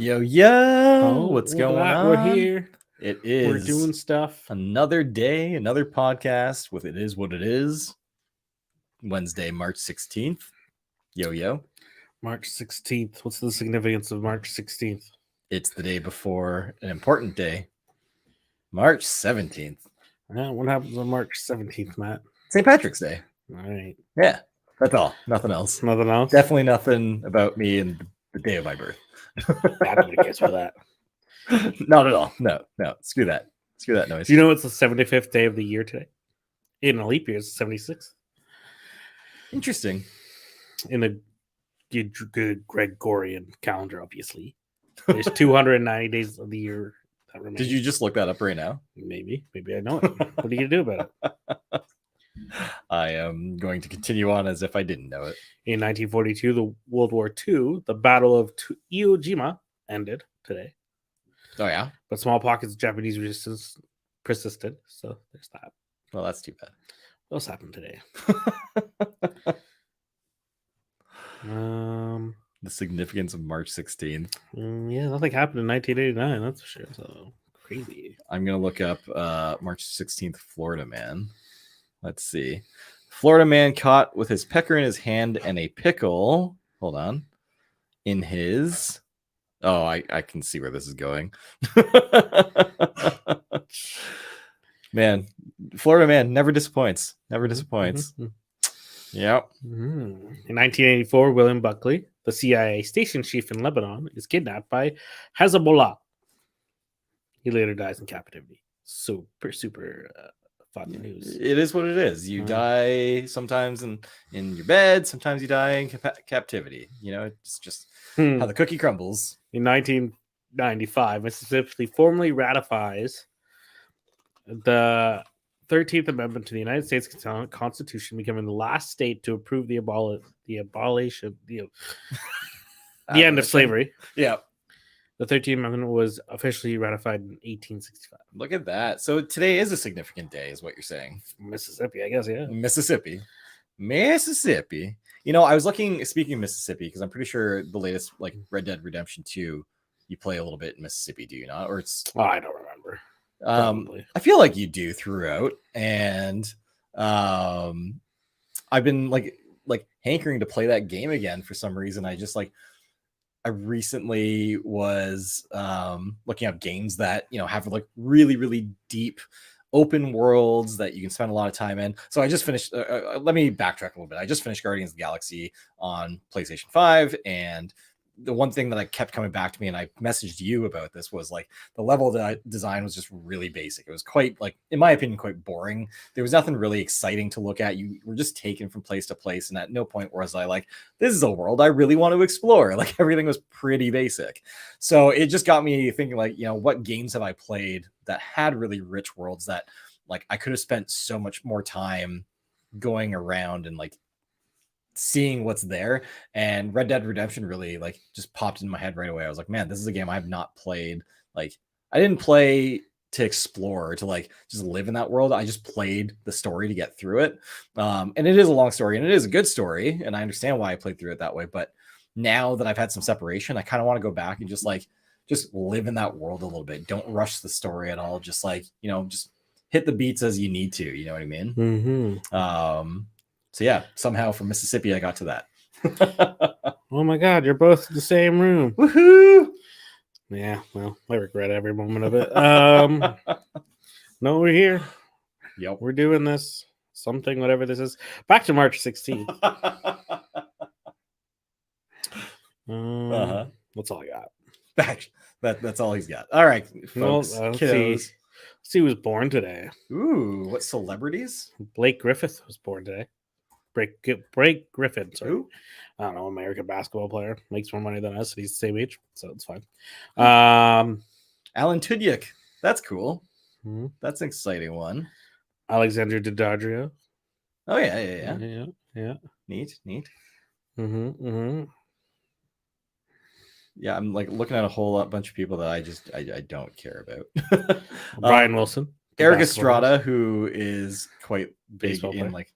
Yo, what's going on? We're here. It is. We're doing stuff. Another day, another podcast with It Is What It Is. Wednesday, March 16th. Yo. March 16th. What's the significance of March 16th? It's the day before an important day, March 17th. What happens on March 17th, Matt? St. Patrick's Day. All right. Yeah, that's all. Nothing else. Nothing else? Definitely nothing about me and the day of my birth. Nobody cares for that. Not at all. No. Screw that. Screw that noise. Do you know it's the 75th day of the year today? In a leap year, it's the 76th. Interesting. In a good Gregorian calendar, obviously. There's 290 days of the year that remain. Did you just look that up right now? Maybe I know it. What are you going to do about it? I am going to continue on as if I didn't know it. In 1942, the World War II, the Battle of Iwo Jima ended today. Oh, yeah? But small pockets of Japanese resistance persisted. So there's that. Well, that's too bad. What else happened today? The significance of March 16th. Yeah, nothing happened in 1989. That's for sure. So crazy. I'm going to look up March 16th, Florida man. Let's see. Florida man caught with his pecker in his hand and a pickle. Hold on. In his... Oh, I can see where this is going. Man, Florida man never disappoints. Never disappoints. Mm-hmm. Yep. Mm-hmm. In 1984, William Buckley, the CIA station chief in Lebanon, is kidnapped by Hezbollah. He later dies in captivity. Super fun news. It is what it is. You die sometimes in your bed. Sometimes you die in captivity. You know, it's just how the cookie crumbles. In 1995, Mississippi formally ratifies the 13th Amendment to the United States Constitution, becoming the last state to approve the end of slavery. Yeah. The 13th Amendment was officially ratified in 1865. Look at that. So today is a significant day, is what you're saying. Mississippi, I guess, yeah. Mississippi. You know, I was speaking of Mississippi, because I'm pretty sure the latest, like, Red Dead Redemption 2, you play a little bit in Mississippi, do you not? Or it's... Oh, I don't remember. I feel like you do throughout, and I've been like hankering to play that game again for some reason. I recently was looking up games that, you know, have like really deep open worlds that you can spend a lot of time in. So I just finished let me backtrack a little bit. I just finished Guardians of the Galaxy on PlayStation 5, and the one thing that I kept coming back to me, and I messaged you about this, was like the level design was just really basic. It was quite, like, in my opinion, quite boring. There was nothing really exciting to look at. You were just taken from place to place, and at no point was I like, this is a world I really want to explore. Like, everything was pretty basic. So it just got me thinking, like, you know, what games have I played that had really rich worlds that, like, I could have spent so much more time going around and, like, seeing what's there. And Red Dead Redemption really, like, just popped in my head right away. I was like, man, this is a game I have not played. Like, I didn't play to explore, to like just live in that world. I just played the story to get through it. And it is a long story, and it is a good story, and I understand why I played through it that way. But now that I've had some separation, I kind of want to go back and just live in that world a little bit. Don't rush the story at all. Just, like, you know, just hit the beats as you need to, you know what I mean? Mm-hmm. So yeah, somehow from Mississippi, I got to that. Oh my God, you're both in the same room. Woohoo! Yeah, well, I regret every moment of it. No, we're here. Yep. We're doing this. Something, whatever this is. Back to March 16th. That's all I got. That's all he's got. All right, folks. Well, let's see who was born today. Ooh, what celebrities? Blake Griffith was born today. Blake Griffin, sorry. Who? I don't know, American basketball player. Makes more money than us, and he's the same age, so it's fine. Alan Tudyk. That's cool. Mm-hmm. That's an exciting one. Alexandra Daddario. Oh, yeah. Neat. Mm-hmm. Yeah, I'm like looking at a whole bunch of people that I don't care about. Brian Wilson. Eric Estrada, who is quite big baseball in player. Like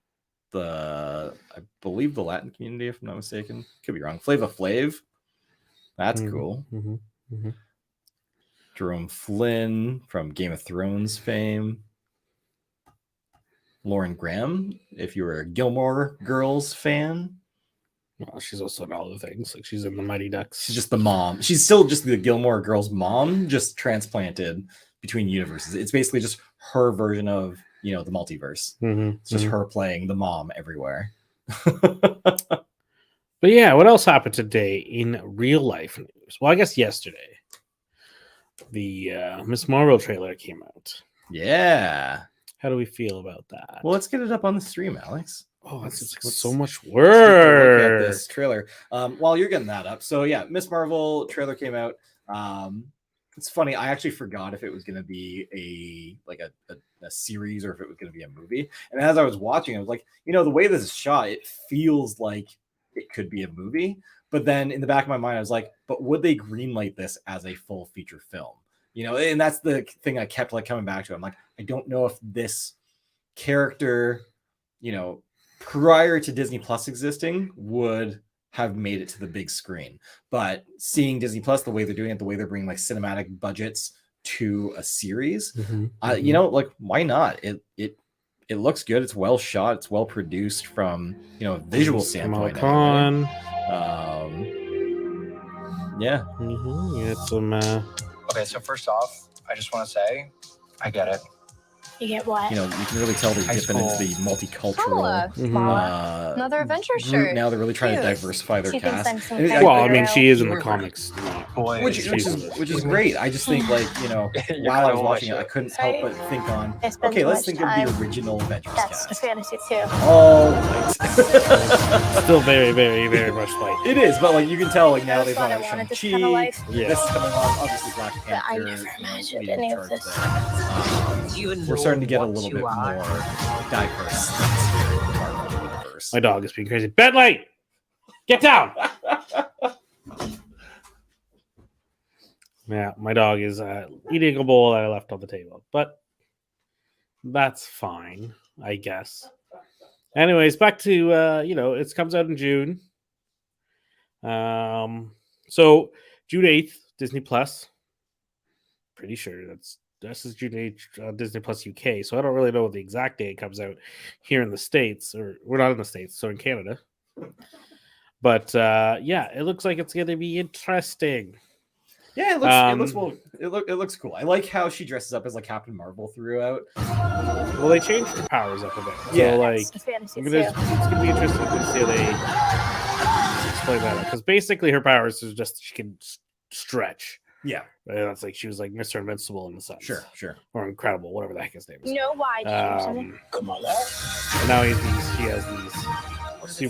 I believe the Latin community, if I'm not mistaken. Could be wrong. Flava Flav. That's cool. Mm-hmm. Mhm. Jerome Flynn from Game of Thrones fame. Lauren Graham, if you were a Gilmore Girls fan. Well, she's also in all the things. Like she's in the Mighty Ducks. She's just the mom. She's still just the Gilmore Girls mom, just transplanted between universes. It's basically just her version of, the multiverse. It's just her playing the mom everywhere. But yeah, what else happened today in real life news? Well, I guess yesterday, the Miss Marvel trailer came out. Yeah. How do we feel about that? Well, let's get it up on the stream, Alex. Oh, that's let's so much Look work. at this trailer. While you're getting that up, so yeah, Miss Marvel trailer came out. It's funny. I actually forgot if it was going to be a series or if it was going to be a movie. And as I was watching, I was like, the way this is shot, it feels like it could be a movie. But then in the back of my mind, I was like, but would they greenlight this as a full feature film? And that's the thing I kept coming back to. I'm like, I don't know if this character, prior to Disney Plus existing, would have made it to the big screen. But seeing Disney Plus, the way they're doing it, the way they're bringing cinematic budgets to a series, why not? It looks good. It's well shot. It's well produced from a visual standpoint. Anyway. Yeah. It's some. Okay, so first off, I just want to say, I get it. You get what? You can really tell they're dipping into the multicultural. Another adventure shirt. Now they're really trying to Cute. diversify their She thinks cast. I'm some And kind Well, of I mean, hero. she is in the comics. Boy, which is great. I just think while I was watching it, I couldn't help but think on, I spend okay, too let's much think of time. the original Avengers That's a cast. fantasy too. Oh, right. Still very, very, very much like. It is, but you can tell now I they've thought I got wanted this Shang-Chi. kind of life. Yeah. This is coming on, obviously Black But I Panther. never imagined leading any of charge this. there. We're starting to get a little bit more diverse in the Marvel universe. My dog is being crazy. Bentley, get down. Yeah, my dog is eating a bowl that I left on the table, but that's fine, I guess. Anyways, back to it comes out in June. So June 8th, Disney Plus. Pretty sure this is June 8th, Disney Plus UK. So I don't really know what the exact day it comes out here in the States, or we're not in the States, so in Canada. But it looks like it's going to be interesting. Yeah, it looks cool. I like how she dresses up as Captain Marvel throughout. Well, they changed her powers up a bit. Yeah. So That's a fantasy too. it's gonna be interesting to see how they explain that. Because basically, her powers is just she can stretch. Yeah, Right? That's she was like Mr. Invincible in the sense. sure. Or Incredible, whatever the heck his name is. You know why? Come on, And now she has these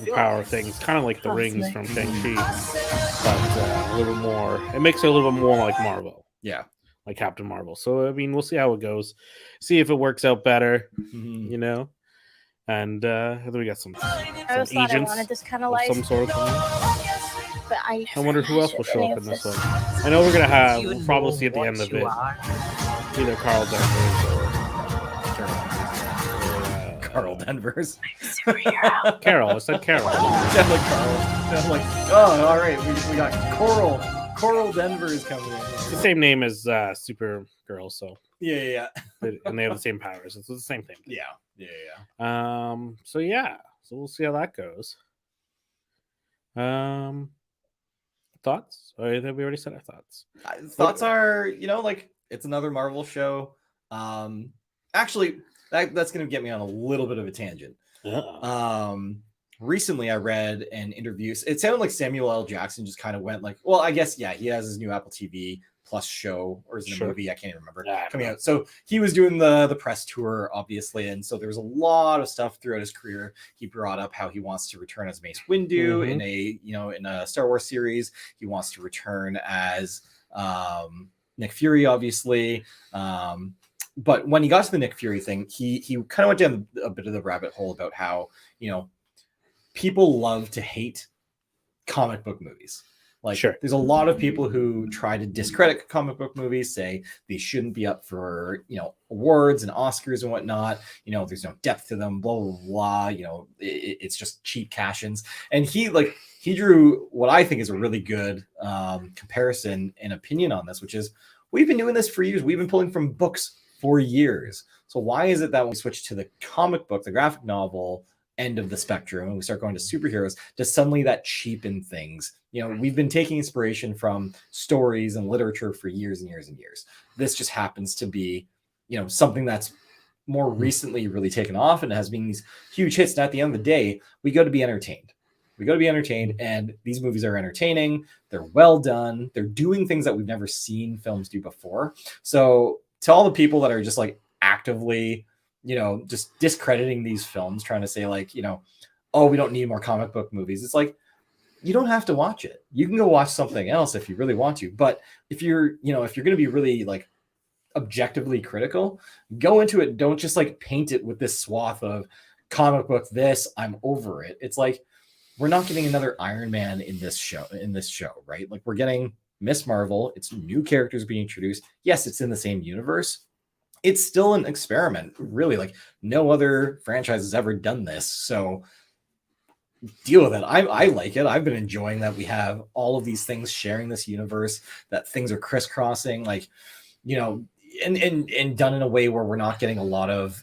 superpower things, kind of like the rings from Shang-Chi, but a little more. It makes her a little bit more like Marvel. Yeah. Like Captain Marvel. So I mean, we'll see how it goes. See if it works out better. Mm-hmm. And then we got some I always thought I agents wanted this kind of of life. some sort. But I wonder who else will show any up of in this this. one. I know we'll probably see at the end of it either Carl Danvers or Carl Danvers. Superhero. Carol. I said Carol. Sound like Carl. Sound like, oh, all right. We got Coral. Coral Danvers coming in. It's the same name as Supergirl, so Yeah. and they have the same powers. It's the same thing. Yeah. So we'll see how that goes. Thoughts? Or I think we already said our thoughts. Thoughts are, it's another Marvel show. Actually, that's going to get me on a little bit of a tangent. Recently I read an interview. It sounded like Samuel L. Jackson just kind of went well, I guess, yeah, he has his new Apple TV Plus show, or is it a movie? I can't even remember. Coming out. So he was doing the press tour, obviously, and so there was a lot of stuff throughout his career. He brought up how he wants to return as Mace Windu in a Star Wars series. He wants to return as Nick Fury, obviously. But when he got to the Nick Fury thing, he kind of went down a bit of the rabbit hole about how people love to hate comic book movies. Like, Sure. there's a lot of people who try to discredit comic book movies, say they shouldn't be up for, awards and Oscars and whatnot. There's no depth to them, blah, blah, blah. It's just cheap cash-ins. And he drew what I think is a really good comparison and opinion on this, which is, we've been doing this for years. We've been pulling from books for years. So why is it that when we switch to the comic book, the graphic novel end of the spectrum, and we start going to superheroes, does suddenly that cheapen things? We've been taking inspiration from stories and literature for years and years and years. This just happens to be, something that's more recently really taken off and has been these huge hits. And at the end of the day, we got to be entertained. And these movies are entertaining. They're well done. They're doing things that we've never seen films do before. So to all the people that are just like actively, just discrediting these films, trying to say like, oh, we don't need more comic book movies. It's like, you don't have to watch it. You can go watch something else if you really want to. But if you're going to be really like objectively critical, go into it. Don't just like paint it with this swath of comic book this, I'm over it. It's like, we're not getting another Iron Man in this show, right? Like, we're getting Miss Marvel. It's new characters being introduced. Yes, it's in the same universe. It's still an experiment, really. Like, no other franchise has ever done this. So deal with it. I like it. I've been enjoying that we have all of these things sharing this universe, that things are crisscrossing, like, and done in a way where we're not getting a lot of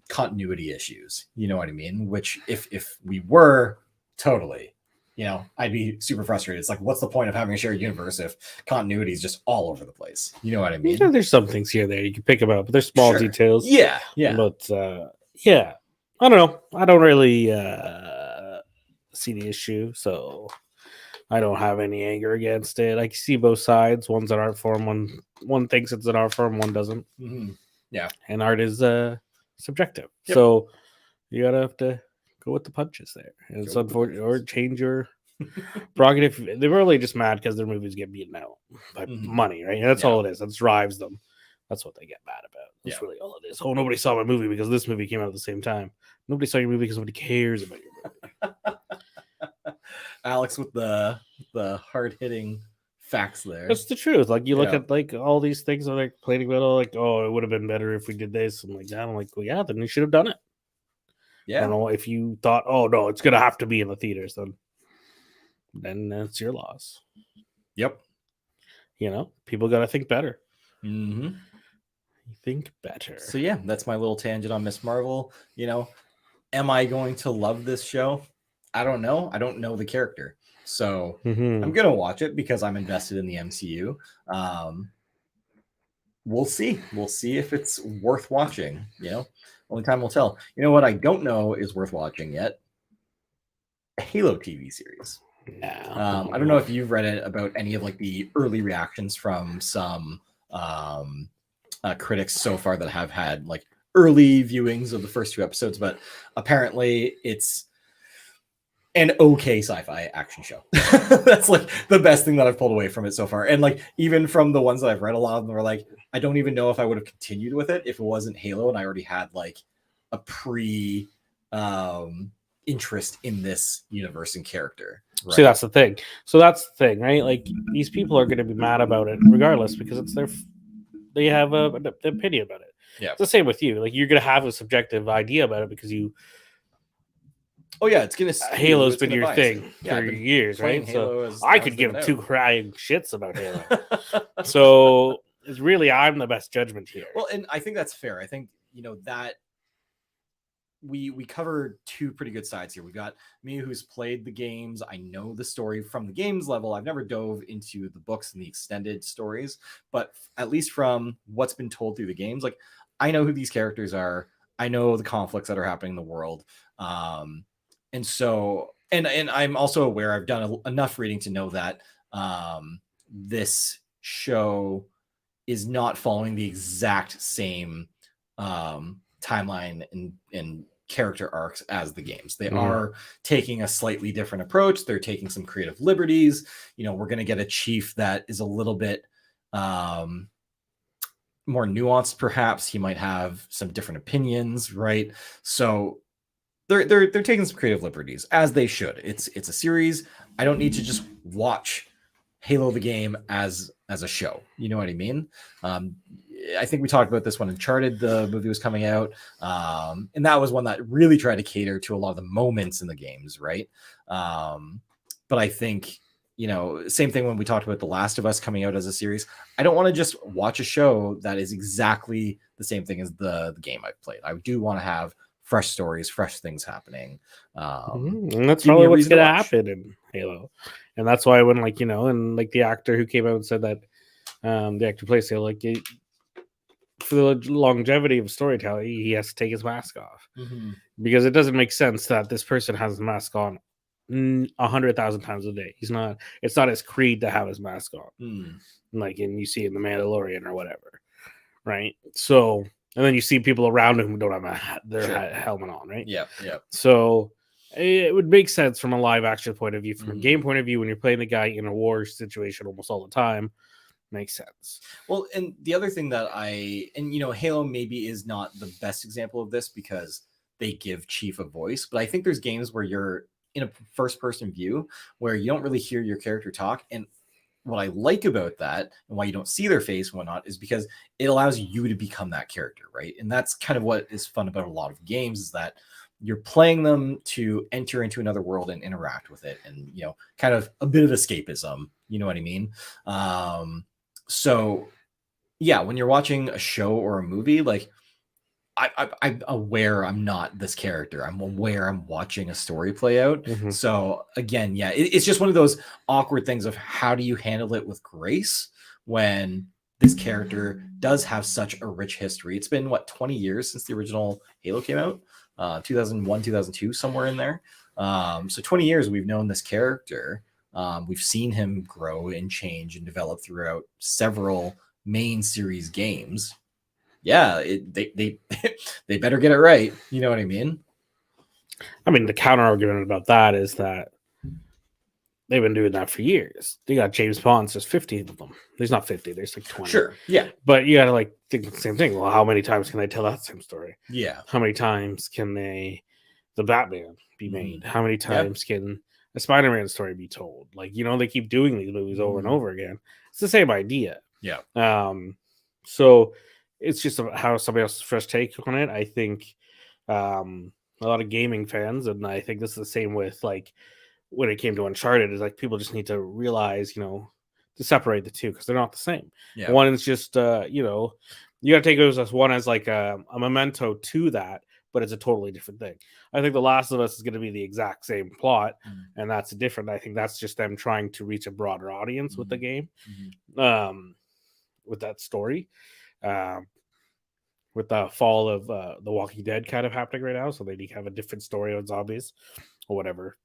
continuity issues. You know what I mean? Which if we were, totally, I'd be super frustrated. It's like, what's the point of having a shared universe if continuity is just all over the place? You know what I mean? Yeah, there's some things here and there you can pick them up, but there's small details. Yeah. But I don't know. I don't really see the issue, so I don't have any anger against it. I can see both sides. Ones that aren't for him, one thinks it's an art for him, one doesn't. Mm-hmm. Yeah, and art is subjective. Yep. So you gotta have to go with the punches there. And it's unfortunate, or change your prerogative. They're really just mad because their movies get beaten out by money, right? And that's all it is. That drives them. That's what they get mad about. That's really all it is. Oh, nobody saw my movie because this movie came out at the same time. Nobody saw your movie because nobody cares about your movie. Alex with the hard-hitting facts there. That's the truth. Like, you look at like all these things are like complaining about, like, oh, it would have been better if we did this. I'm like, that. I'm like, well, yeah, then you should have done it. I don't know if you thought, oh no, it's gonna have to be in the theaters, then that's your loss. Yep. People gotta think better. Mm-hmm. Think better. So yeah, that's my little tangent on Miss Marvel. Am I going to love this show? I don't know. I don't know the character. So I'm going to watch it because I'm invested in the MCU. We'll see. We'll see if it's worth watching. Only time will tell. You know what I don't know is worth watching yet? A Halo TV series. Yeah. I don't know if you've read it about any of like the early reactions from some critics so far that have had like early viewings of the first 2 episodes, but apparently it's an okay sci-fi action show. That's like the best thing that I've pulled away from it so far. And like, even from the ones that I've read, a lot of them were like, I don't even know if I would have continued with it if it wasn't Halo and I already had like a pre interest in this universe and character. Right? See, that's the thing. Right? Like, these people are going to be mad about it regardless because it's they have an opinion about it. Yeah. It's the same with you. Like, you're going to have a subjective idea about it because you. Oh yeah, it's gonna. Halo's been your thing for years, right? Halo so I could give 2 crying shits about Halo. So it's really, I'm the best judgment here. Well, and I think that's fair. I think that we covered 2 pretty good sides here. We've got me, who's played the games. I know the story from the games level. I've never dove into the books and the extended stories, but at least from what's been told through the games, like, I know who these characters are. I know the conflicts that are happening in the world. And so, and I'm also aware, I've done enough reading to know that this show is not following the exact same timeline and character arcs as the games. They are taking a slightly different approach. They're taking some creative liberties. We're going to get a chief that is a little bit more nuanced, perhaps. He might have some different opinions, right? So they're taking some creative liberties, as they should. It's a series. I don't need to just watch Halo the game as a show. You know what I mean? I think we talked about this when Uncharted the movie was coming out, and that was one that really tried to cater to a lot of the moments in the games, right? But I think, you know, same thing when we talked about The Last of Us coming out as a series. I don't want to just watch a show that is exactly the same thing as the game I've played. I do want to have fresh stories, fresh things happening. And that's give me probably a what's reason to going to watch. happen in Halo. And that's why when, like, you know, and like the actor who came out and said that the actor plays Halo, like, for the longevity of storytelling, he has to take his mask off because it doesn't make sense that this person has his mask on 100,000 times a day. It's not his creed to have his mask on, like, and you see in the Mandalorian or whatever, right? So, and then you see people around him who don't have their helmet on, right? Yeah. So it would make sense from a live action point of view, from a game point of view, when you're playing the guy in a war situation almost all the time. Makes sense. Well, and the other thing that you know, Halo maybe is not the best example of this because they give Chief a voice, but I think there's games where you're in a first person view where you don't really hear your character talk. And what I like about that and why you don't see their face and whatnot is because it allows you to become that character, right? And that's kind of what is fun about a lot of games, is that you're playing them to enter into another world and interact with it, and, you know, kind of a bit of escapism, you know what I mean? So yeah, when you're watching a show or a movie, like I'm aware I'm not this character. I'm aware I'm watching a story play out. So again, yeah, it's just one of those awkward things of how do you handle it with grace when this character does have such a rich history. It's been 20 years since the original Halo came out, 2001, 2002, somewhere in there. So 20 years we've known this character. We've seen him grow and change and develop throughout several main series games. Yeah, they better get it right. You know what I mean? I mean, the counter argument about that is that they've been doing that for years. They got James Bond's, there's 50 of them. There's not 50, there's like 20. Sure, yeah. But you gotta like think the same thing. Well, how many times can they tell that same story? Yeah. How many times can the Batman be made? How many times can a Spider-Man story be told? Like, you know, they keep doing these movies over and over again. It's the same idea. Yeah. So it's just how somebody else's fresh take on it. I think a lot of gaming fans, and I think this is the same with, like, when it came to Uncharted, is like people just need to realize, you know, to separate the two because they're not the same. Yeah. One is just, you know, you got to take those as one as like a memento to that, but it's a totally different thing. I think The Last of Us is going to be the exact same plot, and that's different. I think that's just them trying to reach a broader audience with the game, with that story. With the fall of The Walking Dead kind of happening right now, so they have a different story on zombies or whatever.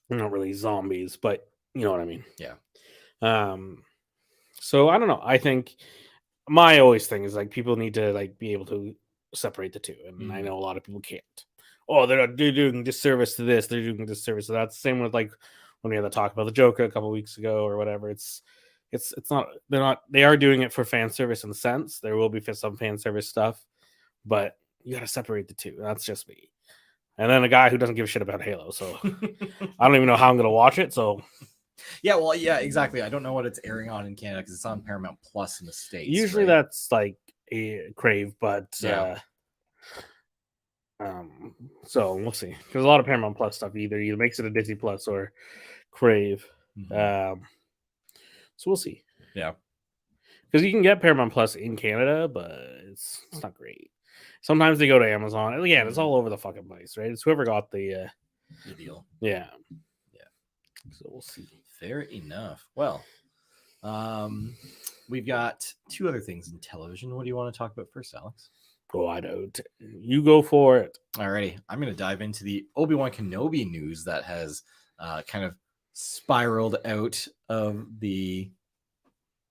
Not really zombies, but you know what I mean. Yeah. So I don't know. I think my always thing is like people need to like be able to separate the two, and I know a lot of people can't. Oh, they're doing disservice to this. They're doing disservice to that. Same with like when we had the talk about the Joker a couple weeks ago or whatever. It's not. They're not. They are doing it for fan service in a sense. There will be some fan service stuff, but you got to separate the two. That's just me. And then a guy who doesn't give a shit about Halo, so I don't even know how I'm going to watch it. So, yeah, well, yeah, exactly. I don't know what it's airing on in Canada because it's on Paramount Plus in the States. Usually that's like a Crave, but yeah. So we'll see. Because a lot of Paramount Plus stuff either makes it a Disney Plus or Crave. So we'll see. Yeah, because you can get Paramount Plus in Canada, but it's not great. Sometimes they go to Amazon. Again, it's all over the fucking place, right? It's whoever got the deal. Yeah. So we'll see. Fair enough. Well, we've got two other things in television. What do you want to talk about first, Alex? Oh, I don't. You go for it. Alrighty. I'm going to dive into the Obi-Wan Kenobi news that has kind of spiraled out of the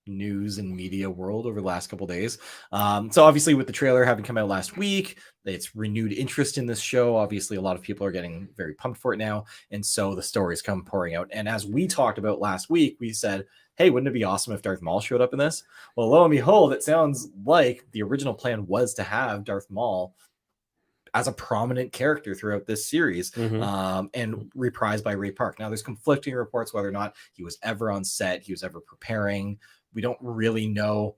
news and media world over the last couple days. So obviously with the trailer having come out last week, it's renewed interest in this show. Obviously a lot of people are getting very pumped for it now, and so the stories come pouring out. And as we talked about last week, we said, hey, wouldn't it be awesome if Darth Maul showed up in this? Well, lo and behold, it sounds like the original plan was to have Darth Maul as a prominent character throughout this series, and reprised by Ray Park. Now, there's conflicting reports whether or not he was ever on set, he was ever preparing. We don't really know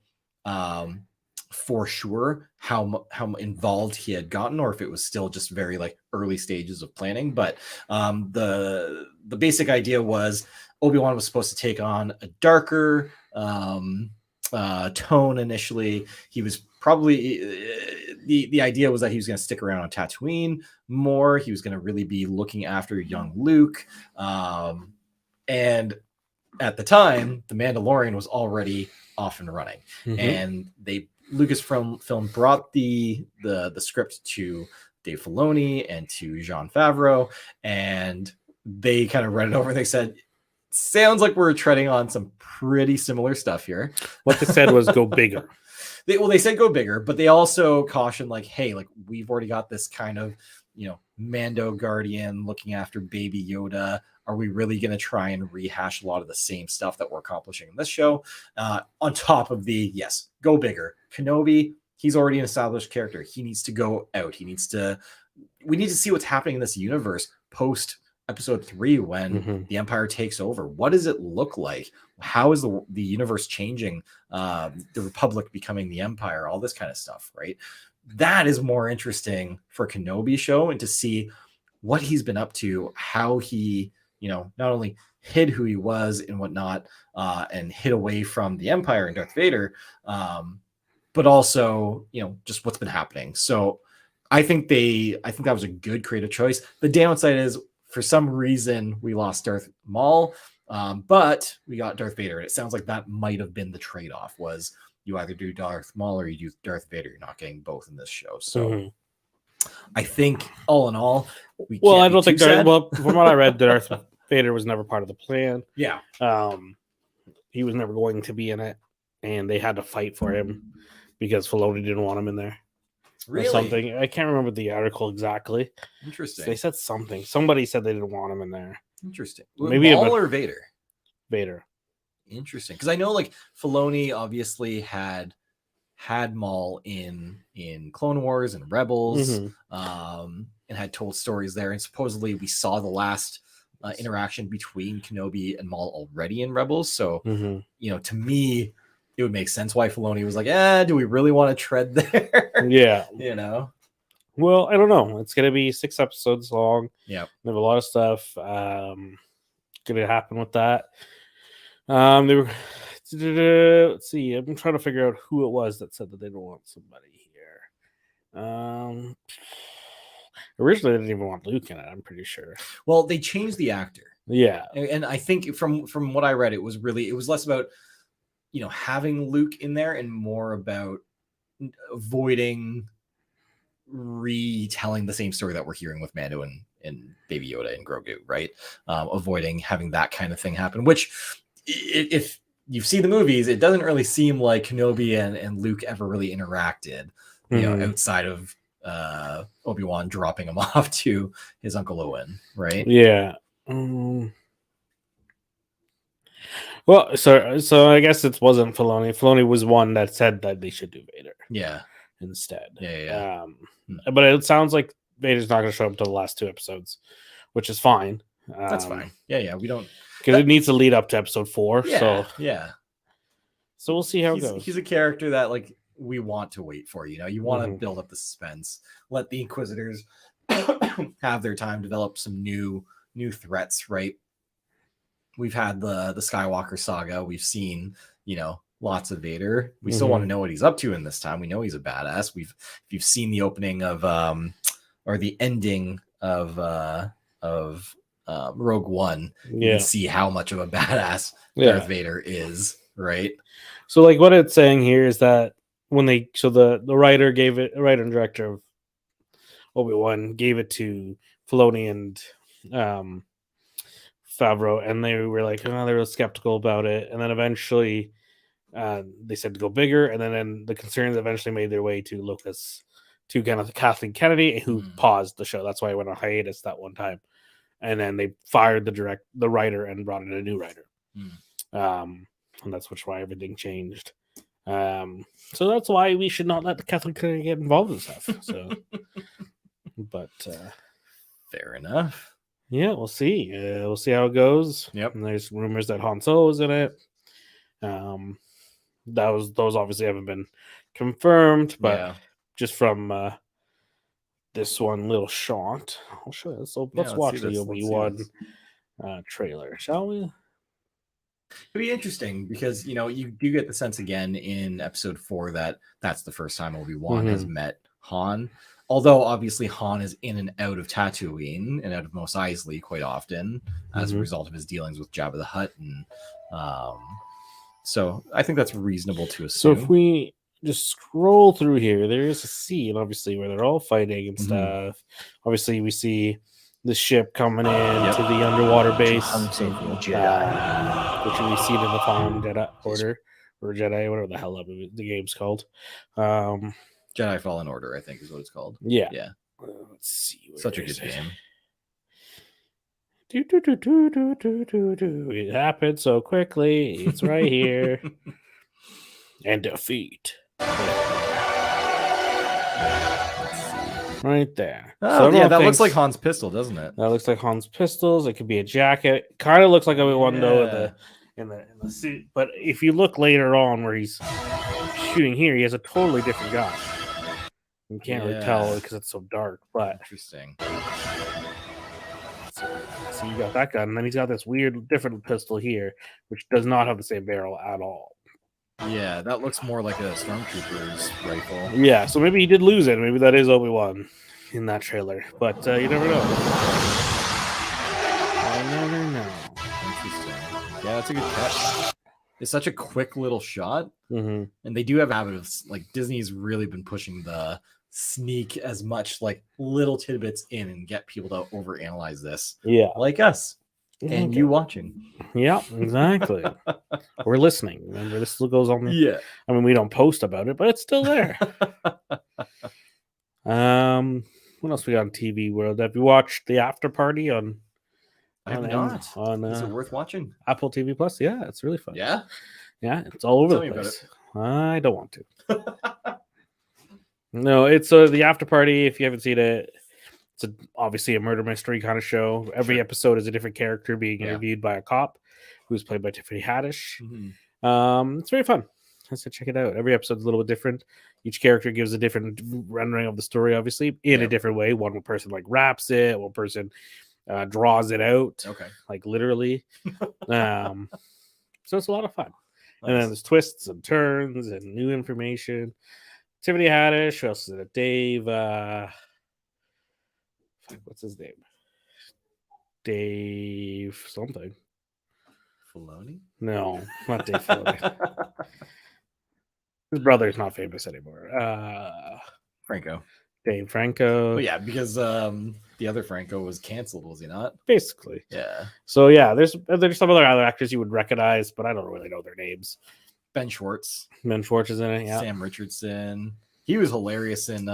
for sure how involved he had gotten, or if it was still just very like early stages of planning. But the basic idea was Obi-Wan was supposed to take on a darker tone initially. He was probably the idea was that he was going to stick around on Tatooine more. He was going to really be looking after young Luke, and at the time, The Mandalorian was already off and running, and Lucasfilm brought the script to Dave Filoni and to Jon Favreau, and they kind of read it over. They said, sounds like we're treading on some pretty similar stuff here. What they said was go bigger. They said go bigger, but they also cautioned like, hey, like we've already got this kind of, Mando Guardian looking after Baby Yoda. Are we really going to try and rehash a lot of the same stuff that we're accomplishing in this show? On top of yes, go bigger. Kenobi, he's already an established character. He needs to go out. We need to see what's happening in this universe post episode 3 when the Empire takes over. What does it look like? How is the universe changing? The Republic becoming the Empire, all this kind of stuff, right? That is more interesting for Kenobi show, and to see what he's been up to, how he, not only hid who he was and whatnot, and hid away from the Empire and Darth Vader, but also, just what's been happening. So I think that was a good creative choice. The downside is, for some reason, we lost Darth Maul, but we got Darth Vader. And it sounds like that might have been the trade-off, was you either do Darth Maul or you do Darth Vader. You're not getting both in this show. So I think all in all, I don't think from what I read, Darth Vader was never part of the plan. Yeah. He was never going to be in it, and they had to fight for him because Filoni didn't want him in there. Really? Or something. I can't remember the article exactly. Interesting. They said something. Somebody said they didn't want him in there. Interesting. Maybe Maul or Vader? Vader. Interesting. Because I know like Filoni obviously had Maul in Clone Wars and Rebels, and had told stories there. And supposedly we saw the last interaction between Kenobi and Maul already in Rebels. So, to me, it would make sense why Filoni was like, do we really want to tread there? Yeah. Well, I don't know. It's going to be 6 episodes long. Yeah. They have a lot of stuff going to happen with that. They were, let's see. I'm trying to figure out who it was that said that they don't want somebody here. Originally, they didn't even want Luke in it, I'm pretty sure. Well, they changed the actor. Yeah. And I think from what I read, it was less about, having Luke in there and more about avoiding retelling the same story that we're hearing with Mando and Baby Yoda and Grogu, right? Avoiding having that kind of thing happen, which if you see the movies, it doesn't really seem like Kenobi and Luke ever really interacted, outside of Obi-Wan dropping him off to his Uncle Owen, right? Yeah. Well, so I guess it wasn't Filoni. Filoni was one that said that they should do Vader. Yeah. Instead. Yeah. But it sounds like Vader's not going to show up until the last 2 episodes, which is fine. That's fine. Yeah. We don't, because it needs to lead up to episode 4. Yeah. So we'll see how it goes. He's a character that like we want to wait for. You want to build up the suspense. Let the Inquisitors have their time, develop some new threats. Right. We've had the Skywalker saga. We've seen lots of Vader. We still want to know what he's up to in this time. We know he's a badass. If you've seen the opening of or the ending of Rogue One, you can see how much of a badass Darth Vader is, right? So like what it's saying here is that when the writer and director of Obi-Wan gave it to Filoni and Favreau, and they were like, they were skeptical about it, and then eventually they said to go bigger, and then the concerns eventually made their way to Lucas, to kind of Kathleen Kennedy, who paused the show. That's why it went on hiatus that one time, and then they fired the writer and brought in a new writer, and that's why everything changed. So that's why we should not let the Kathleen Kennedy get involved in stuff. So But Fair enough. yeah, we'll see. We'll see how it goes. Yep. And there's rumors that Han Solo is in it. Those obviously haven't been confirmed, but Yeah. just from this one little shot, I'll show you. So Yeah, let's let's watch see the this, let's see Obi-Wan this. trailer, shall we? It'd be interesting because you do get the sense again in episode 4 that that's the first time Obi-Wan has met Han. Although obviously Han is in and out of Tatooine and out of Mos Eisley quite often as a result of his dealings with Jabba the Hutt, and so I think that's reasonable to So assume. if we just scroll through here, there is a scene obviously where they're all fighting and stuff. Obviously, we see the ship coming in to the underwater base, Hunting Jedi. which we've seen in the Fallen Jedi Order or Jedi, whatever the hell the game's called. Jedi Fallen Order, I think, is what it's called. Yeah. Yeah. Let's see. Such a good game. It happened so quickly. It's right here. And defeat. Right there. Oh, So yeah, that looks like Han's pistol, doesn't it? That looks like Han's pistols. It could be a jacket. Kind of looks like Obi-Wan though in the suit. But if you look later on where he's shooting here, he has a totally different gun. You can't really tell because it's so dark. But Interesting. so you got that gun, and then he's got this weird different pistol here, which does not have the same barrel at all. Yeah, that looks more like a stormtrooper's rifle. Yeah, so maybe he did lose it. Maybe that is Obi-Wan in that trailer. But you never know. I never know. Interesting. Yeah, that's a good catch. It's such a quick little shot. Mm-hmm. And they do have a habit of, like, Disney's really been pushing the sneak as much, like, little tidbits in and get people to overanalyze this. Yeah. Like us. And you watching. Yeah, exactly. We're listening. Remember, this still goes on. Yeah. I mean, we don't post about it, but it's still there. What else we got on TV World? Have you watched the After Party on? I have not. On Is it worth watching? Apple TV Plus? Yeah, it's really fun. Yeah. Yeah, it's all over Tell the me about place. I don't want to. No, it's the After Party. If you haven't seen it, it's obviously a murder mystery kind of show. Every episode is a different character being interviewed by a cop, who's played by Tiffany Haddish. Mm-hmm. It's very fun. Let's check it out. Every episode's a little bit different. Each character gives a different rendering of the story, obviously, in a different way. One person like raps it, one person draws it out, like literally. So it's a lot of fun. Nice. And then there's twists and turns and new information. Tiffany Haddish, who else is it? Dave. What's his name? Dave something. Filoni? No, not Dave Filoni. His brother's not famous anymore. Franco. Dave Franco. Well, yeah, because the other Franco was canceled, was he not? Basically. Yeah. So yeah, there's some other actors you would recognize, but I don't really know their names. Ben Schwartz. Ben Schwartz is in it. Yeah. Sam Richardson. He was hilarious in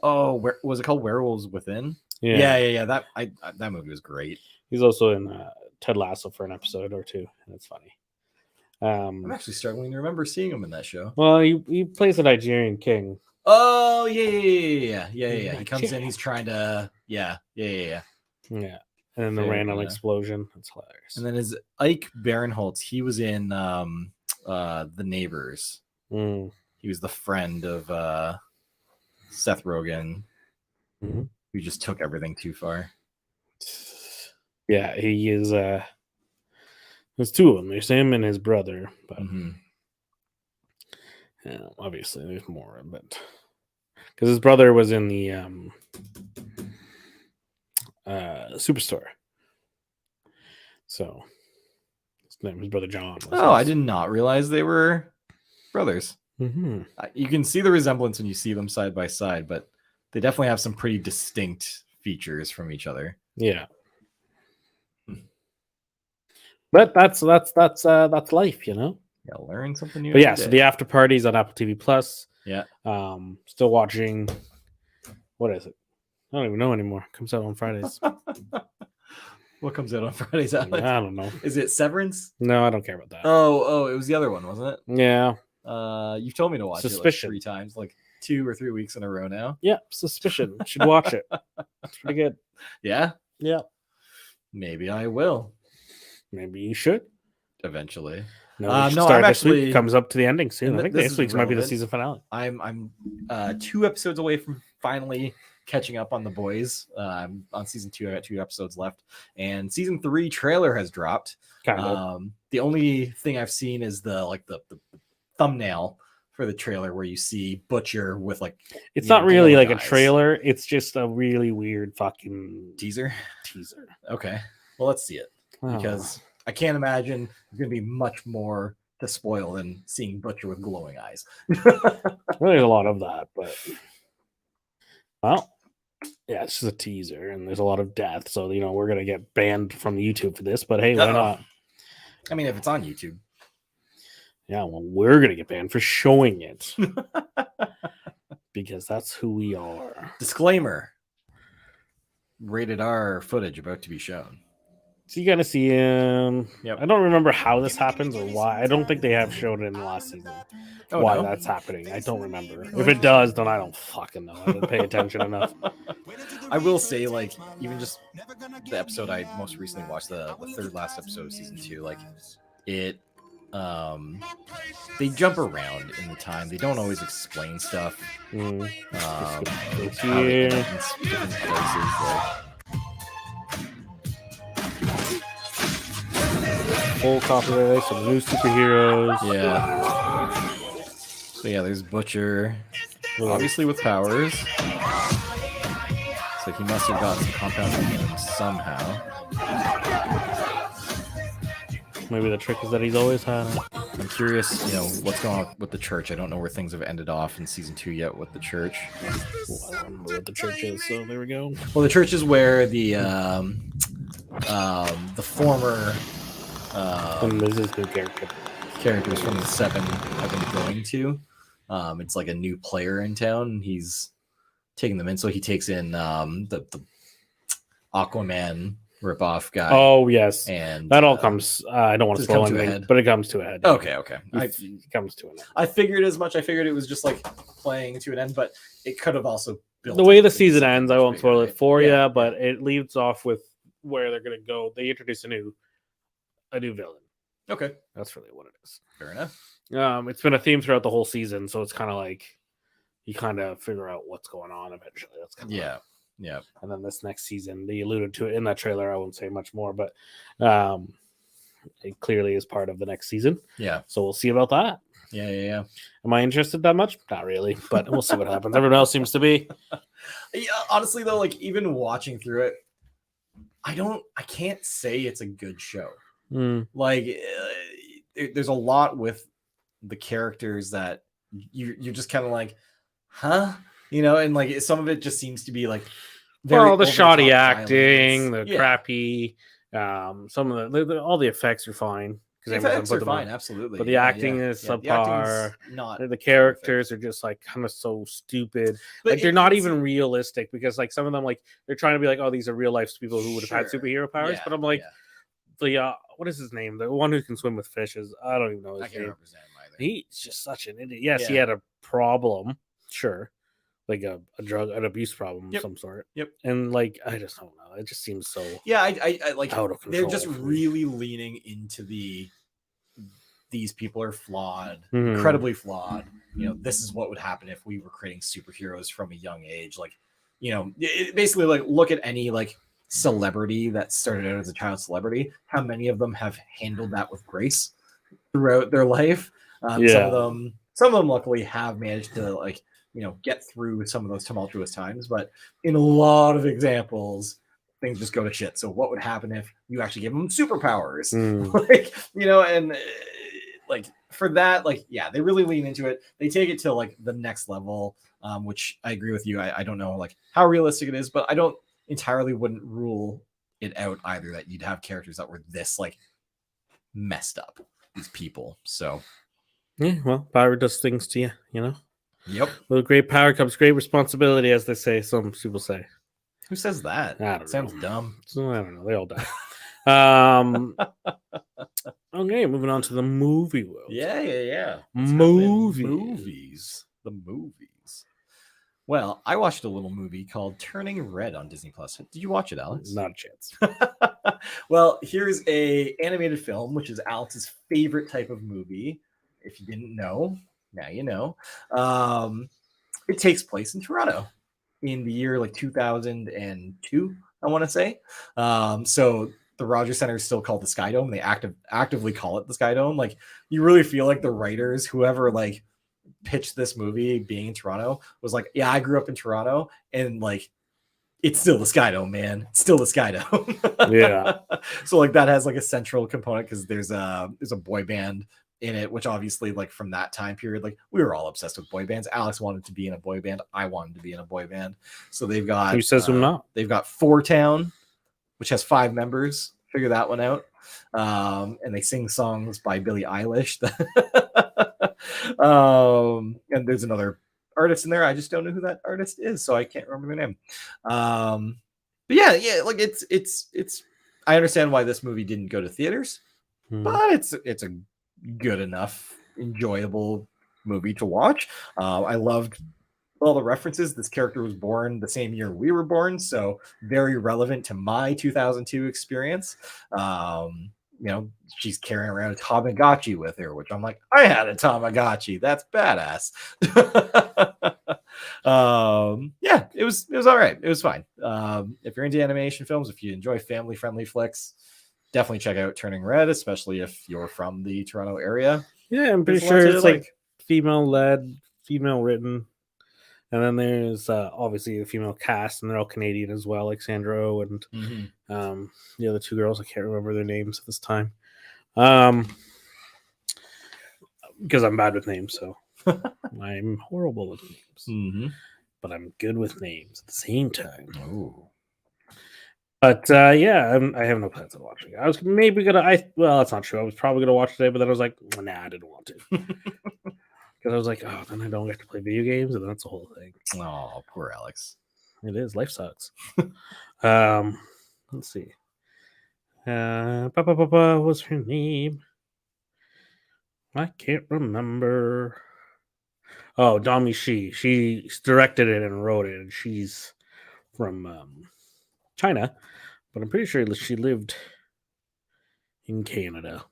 where was it called? Werewolves Within? Yeah. That movie was great. He's also in Ted Lasso for an episode or two, and it's funny. I'm actually struggling to remember seeing him in that show. Well, he plays a Nigerian king. Oh yeah. He comes in, he's trying to Yeah. And then the random explosion. That's hilarious. And then is Ike Barinholtz. He was in The Neighbors. He was the friend of Seth Rogen, who just took everything too far. Yeah, he is. There's two of them. There's him and his brother, but obviously there's more. But because his brother was in the Superstore, so his name was Brother John. I did not realize they were brothers. You can see the resemblance when you see them side by side, but they definitely have some pretty distinct features from each other. Yeah. But that's life, you know. Yeah, learn something new. But yeah, so the After Party's on Apple TV Plus. Yeah. Still watching. What is it? I don't even know anymore. It comes out on Fridays. What comes out on Fridays, Alex? I don't know. Is it Severance? No, I don't care about that. Oh, it was the other one, wasn't it? Yeah. You've told me to watch Suspicion. it like 3 times. Like, 2 or 3 weeks in a row now. Yeah, Suspicion. Should watch it. It's pretty good. Yeah, Yeah, maybe I will maybe you should. eventually. No, No, we should I'm start this actually- week. Comes up to the ending soon. and I think this next is week's might be the relevant. season finale. I'm 2 episodes away from finally catching up on The Boys. I'm on season 2. I got 2 episodes left, and season 3 trailer has dropped. Kind of. The only thing I've seen is the thumbnail for the trailer where you see Butcher with like It's you know, not really glowing like a eyes. trailer. It's just a really weird fucking teaser. teaser. Okay, well, let's see it because I can't imagine there's gonna be much more to spoil than seeing Butcher with glowing eyes. Well, there's a lot of that, but well, yeah, it's just a teaser, and there's a lot of death. So we're gonna get banned from YouTube for this. But hey, why Uh-oh. not? I mean, if it's on YouTube. Yeah, well, we're gonna get banned for showing it because that's who we are. Disclaimer: rated R footage about to be shown. So you're gonna see him. Yep. I don't remember how this happens or why. I don't think they have showed it in the last season. Oh, why no? that's happening? I don't remember. If it does, then I don't fucking know. I didn't pay attention enough. I will say, like, even just the episode I most recently watched, the third last episode of season 2, like, it, they jump around in the time. They don't always explain stuff. Mm. How they Here. end up in different places. Like, Full copyright, some new superheroes. yeah. So yeah, there's Butcher, Well, obviously with powers. So he must have gotten some compounds in him somehow. maybe the trick is that he's always had it. I'm curious, what's going on with the church. I don't know where things have ended off in season 2 yet with the church. Well, I don't remember what the church is, so there we go. Well, the church is where the former And this is new character. characters from the 7 have been going to. It's like a new player in town. And he's taking them in, so he takes in the Aquaman ripoff guy. Oh yes, and that all comes. I don't want to does it spoil come to a anything, head? but it comes to a head. Okay. It comes to an end. I figured as much. I figured it was just like playing to an end, but it could have also built The way up the into season something ends, I much won't bigger, spoil it right? for you, Yeah, but it leads off with where they're gonna go. They introduce a new villain. okay, That's really what it is. fair enough. It's been a theme throughout the whole season, so it's kind of like you kind of figure out what's going on eventually. That's kind of Yeah. And then this next season, they alluded to it in that trailer. I won't say much more, but it clearly is part of the next season. Yeah. So we'll see about that. Yeah. Am I interested that much? Not really, but we'll see what happens. Everyone else seems to be. Yeah, honestly though, like even watching through it, I can't say it's a good show. Like there's a lot with the characters that you're just kind of like, huh? And like some of it just seems to be like Well, the shoddy over-the-top acting, violence. the crappy, some of all the effects are fine. The Amazon effects put are them fine, on. absolutely. But the acting is The acting's subpar. not The perfect. characters are just like kind of so stupid. But Like they're not it's- even realistic because like some of them like they're trying to be like, oh, these are real life people who would have had Sure. superhero powers. Yeah, But I'm like, yeah. the what is his name? The one who can swim with fishes. I don't even know I his can't name. represent him either. He's just such an idiot. Yes, he Yeah. had a problem. Sure. Like an abuse problem Yep. of some sort. Yep. And like I just don't know. It just seems so Yeah, I like out of control. they're just for me. really leaning into these people are flawed, Mhm. incredibly flawed. This is what would happen if we were creating superheroes from a young age. Like, basically like look at any like celebrity that started out as a child celebrity. How many of them have handled that with grace throughout their life? Yeah. Some of them luckily have managed to like, get through some of those tumultuous times, but in a lot of examples, things just go to shit. So what would happen if you actually give them superpowers? Mm. Like, and like for that, like, yeah, they really lean into it. They take it to like the next level, which I agree with you. I don't know like how realistic it is, but I don't entirely wouldn't rule it out either that you'd have characters that were this like messed up, these people. So Yeah, well, power does things to you, yep. With great power comes great responsibility, as they say. Some people say. Who says that? I don't Sounds know. dumb. So I don't know. They all die. Okay, moving on to the movie world. Yeah. Movies. The movies. Well, I watched a little movie called Turning Red on Disney Plus. Did you watch it, Alex? Not a chance. Well, here's a animated film, which is Alex's favorite type of movie. If you didn't know, now you know. It takes place in Toronto in the year like 2002, I want to say. So the Rogers Center is still called the Sky Dome. They actively call it the Sky Dome. Like you really feel like the writers, whoever like pitched this movie being in Toronto, was like, yeah, I grew up in Toronto, and like it's still the Sky Dome, man. It's still the Sky Dome. Yeah. So like that has like a central component because there's a boy band in it, which obviously like from that time period, like we were all obsessed with boy bands. Alex wanted to be in a boy band. I wanted to be in a boy band. So they've got Who says I'm not? They've got Four Town, which has 5 members. Figure that one out. And they sing songs by Billie Eilish. And there's another artist in there. I just don't know who that artist is, so I can't remember their name. But yeah, like it's. I understand why this movie didn't go to theaters, but it's a good enough, enjoyable movie to watch. I loved all the references. This character was born the same year we were born, so very relevant to my 2002 experience. You know, she's carrying around a Tamagotchi with her, which I'm like, I had a Tamagotchi. That's badass. Yeah, it was all right. It was fine. If you're into animation films, if you enjoy family friendly flicks, definitely check out Turning Red, especially if you're from the Toronto area. Yeah, I'm pretty sure it's like female led, female written. And then there's obviously the female cast, and they're all Canadian as well, like Sandra Oh and the other 2 girls. I can't remember their names at this time. Because I'm bad with names, so I'm horrible with names. But I'm good with names at the same time. Oh. But yeah, I have no plans on watching it. I was maybe gonna. Well, that's not true. I was probably gonna watch it today, but then I was like, nah, I didn't want to. Because I was like, oh, then I don't get to play video games, and that's the whole thing. Oh, poor Alex. It is. Life sucks. Let's see. What's her name? I can't remember. Oh, Dami Shi. She directed it and wrote it, and she's from China, but I'm pretty sure she lived in Canada.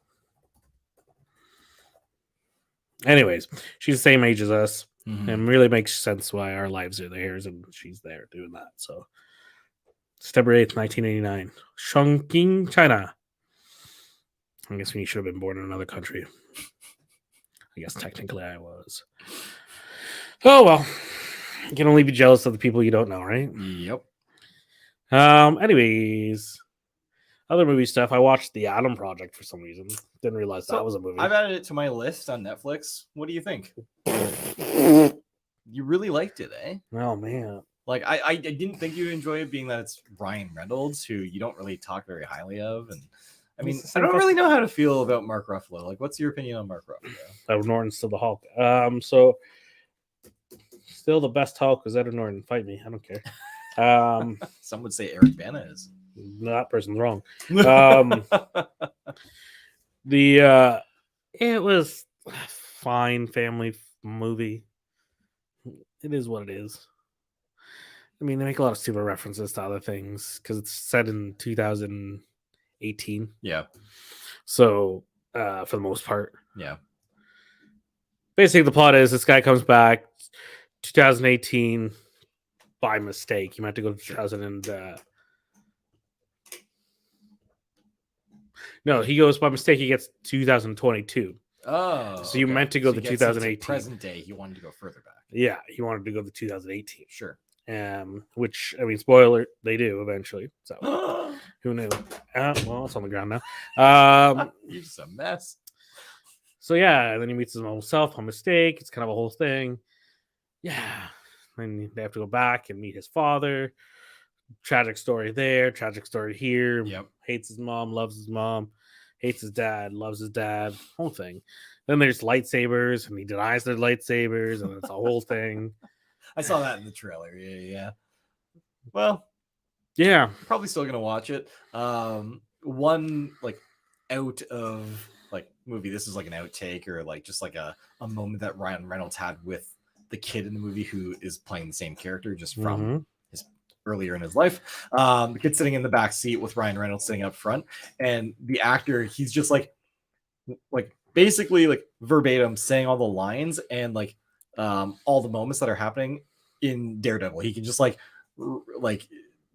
Anyways, she's the same age as us, and really makes sense why our lives are theirs, and she's there doing that. So, September 8th, 1989, Chongqing, China. I guess we should have been born in another country. I guess technically I was. Oh well, you can only be jealous of the people you don't know, right? Yep. Anyways, other movie stuff. I watched The Atom Project for some reason. Didn't realize that was a movie. I've added it to my list on Netflix. What do you think? You really liked it, eh? Oh man. Like I didn't think you'd enjoy it, being that it's Ryan Reynolds, who you don't really talk very highly of, and I mean, I don't really know how to feel about Mark Ruffalo. Like, what's your opinion on Mark Ruffalo? Edward Norton's still the Hulk. So still the best Hulk is Edward Norton. Fight me, I don't care. Some would say Eric Bana is. That person's wrong. It was a fine family movie. It is what it is. I mean, they make a lot of stupid references to other things because it's set in 2018. Yeah. So, for the most part, yeah. Basically, the plot is this guy comes back 2018 by mistake. He meant to go to 2000 and no, he goes by mistake. He gets 2022. Oh, so you meant to go to 2018. Present day, he wanted to go further back. Yeah, he wanted to go to 2018. Sure. Which, I mean, spoiler, they do eventually. So who knew? Well, it's on the ground now. You're just a mess. So yeah, and then he meets his own self on mistake. It's kind of a whole thing. Yeah. And they have to go back and meet his father. Tragic story there, tragic story here. Yep. Hates his mom, loves his mom. Hates his dad, loves his dad. Whole thing. Then there's lightsabers, and he denies their lightsabers, and it's a whole thing. I saw that in the trailer. Yeah. Well, yeah, probably still gonna watch it. One like out of like movie. This is like an outtake or like just like a moment that Ryan Reynolds had with the kid in the movie who is playing the same character just from Mhm. his earlier in his life. The kid sitting in the back seat with Ryan Reynolds sitting up front, and the actor, he's just like basically like verbatim saying all the lines and like all the moments that are happening in Daredevil. He can just like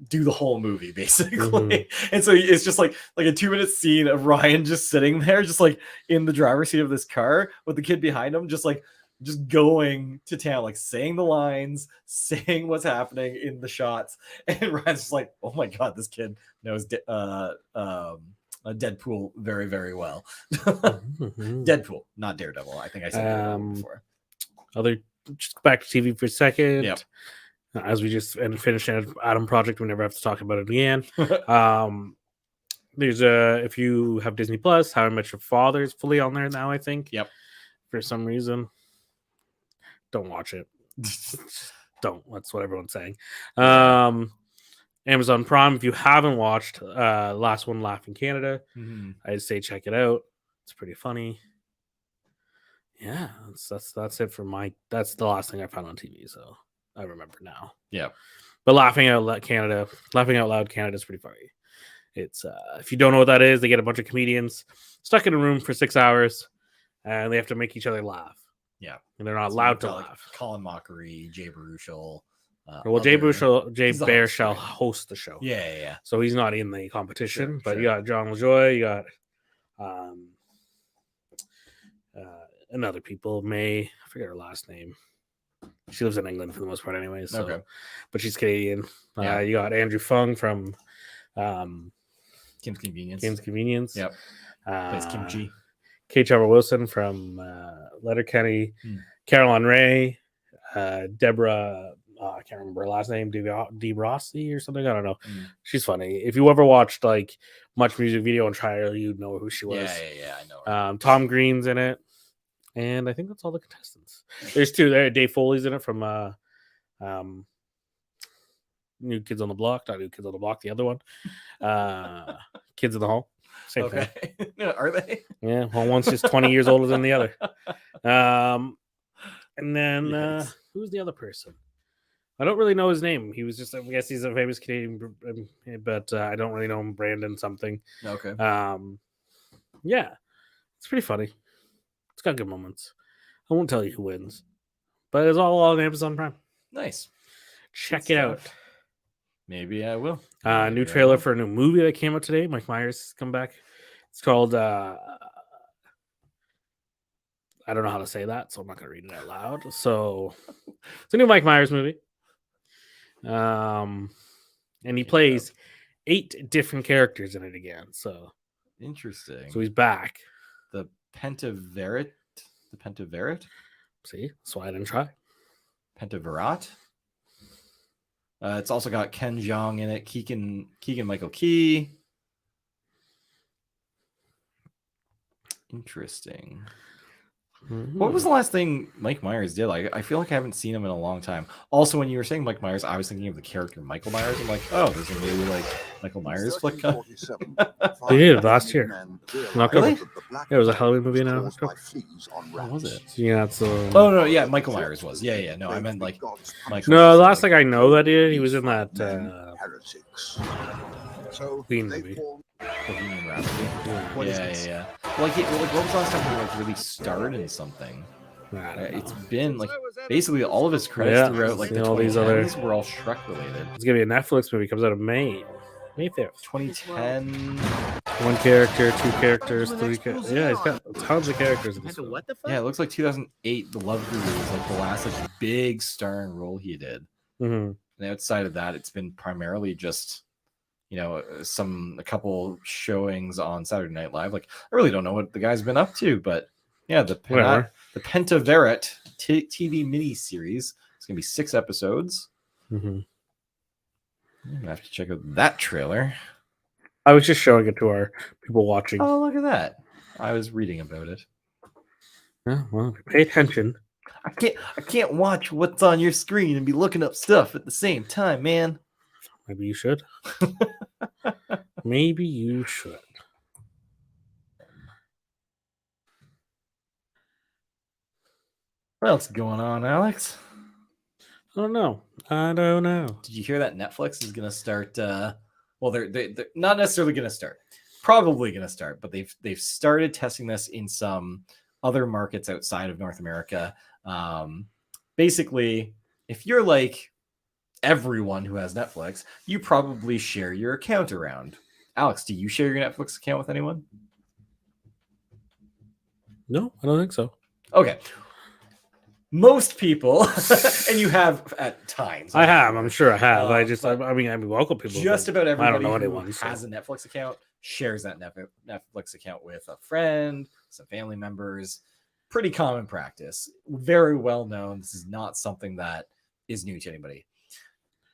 do the whole movie basically. And so it's just like a 2-minute scene of Ryan just sitting there, just like in the driver's seat of this car with the kid behind him, just going to town, like saying the lines, saying what's happening in the shots. And Ryan's just like, oh my god, this kid knows Deadpool very, very well. Deadpool, not Daredevil. I think I said Daredevil before. Just go back to TV for a second. Yep. As we just finished Adam Project, we never have to talk about it again. There's if you have Disney Plus, How I Met Your Father is fully on there now, I think. Yep. For some reason, don't watch it. Don't. That's what everyone's saying. Amazon Prime, if you haven't watched Last One Laugh in Canada, I'd say check it out. It's pretty funny. Yeah, that's it for that's the last thing I found on TV, so I remember now. Yeah. But Laughing Out Loud Canada is pretty funny. It's if you don't know what that is, they get a bunch of comedians stuck in a room for 6 hours and they have to make each other laugh. Yeah. And they're not allowed to laugh. Colin Mockery, Jay Baruchel. Jay Baruchel hosts the show. Yeah. So he's not in the competition, but sure. you got John LaJoy, you got and other people. May, I forget her last name. She lives in England for the most part, anyway. So, okay. But she's Canadian. Yeah. You got Andrew Fung from Kim's Convenience. Yep. Plays Kimchi. Kate Trevor Wilson from Letterkenny. Caroline Ray. Deborah. I can't remember her last name. DeRossi or something. I don't know. She's funny. If you ever watched like Much Music Video and Trial, you'd know who she was. Yeah. I know her. Tom Green's in it. And I think that's all the contestants. There's two there. Dave Foley's in it from New Kids on the Block. Not New Kids on the Block, the other one. Kids in the Hall. Same thing. Are they? Yeah. Well, one's just 20 years older than the other. And then who's the other person? I don't really know his name. He was just, I guess he's a famous Canadian, but I don't really know him. Brandon something. Okay. Yeah. It's pretty funny. It's got good moments. I won't tell you who wins, but it's all on Amazon Prime. Nice. Check it out. Maybe I will. New trailer for a new movie that came out today. Mike Myers has come back. It's called I don't know how to say that, so I'm not going to read it out loud. So it's a new Mike Myers movie. And he plays 8 different characters in it again. So interesting. So he's back. The Pentaverate. See, that's why I didn't try. Pentaverate. It's also got Ken Jeong in it. Keegan Michael Key. Interesting. What was the last thing Mike Myers did? I feel like I haven't seen him in a long time. Also, when you were saying Mike Myers, I was thinking of the character Michael Myers. I'm like, oh, there's a new Michael Myers flick. He did last year. Really? Yeah, it was a Halloween movie now. What was it? Yeah, it's oh no, yeah, Michael Myers was. Yeah. No, I meant like Michael. No, the last thing I know that he was in that Queen movie. Bohemian Rhapsody. Yeah. Like what was the last time he really starred in something? It's been like basically all of his credits throughout like all these others were all Shrek related. It's gonna be a Netflix movie. Comes out of May 5th. 2010. 1 character, 2 characters, 3 characters. Yeah, he's got tons of characters in this one. What the fuck? Yeah, it looks like 2008. The Love Guru was like the last like big starring role he did. And outside of that, it's been primarily just a couple showings on Saturday Night Live. Like, I really don't know what the guy's been up to, but yeah, the Pentaverate TV mini series. It's gonna be 6 episodes. I'm gonna have to check out that trailer. I was just showing it to our people watching. Oh, look at that! I was reading about it. Yeah, well, pay attention. I can't watch what's on your screen and be looking up stuff at the same time, man. Maybe you should. Maybe you should. What else is going on, Alex? I don't know. Did you hear that Netflix is going to start? Well, they're not necessarily going to start. Probably going to start, but they've started testing this in some other markets outside of North America. Basically, if you're like everyone who has Netflix, you probably share your account around. Alex, do you share your Netflix account with anyone? No, I don't think so. Okay. Most people, and you have at times. I have. I'm sure I have. but I welcome people. just about I everybody don't know who anyone, so. has a Netflix account shares that Netflix account with a friend, some family members. Pretty common practice. Very well known. This is not something that is new to anybody.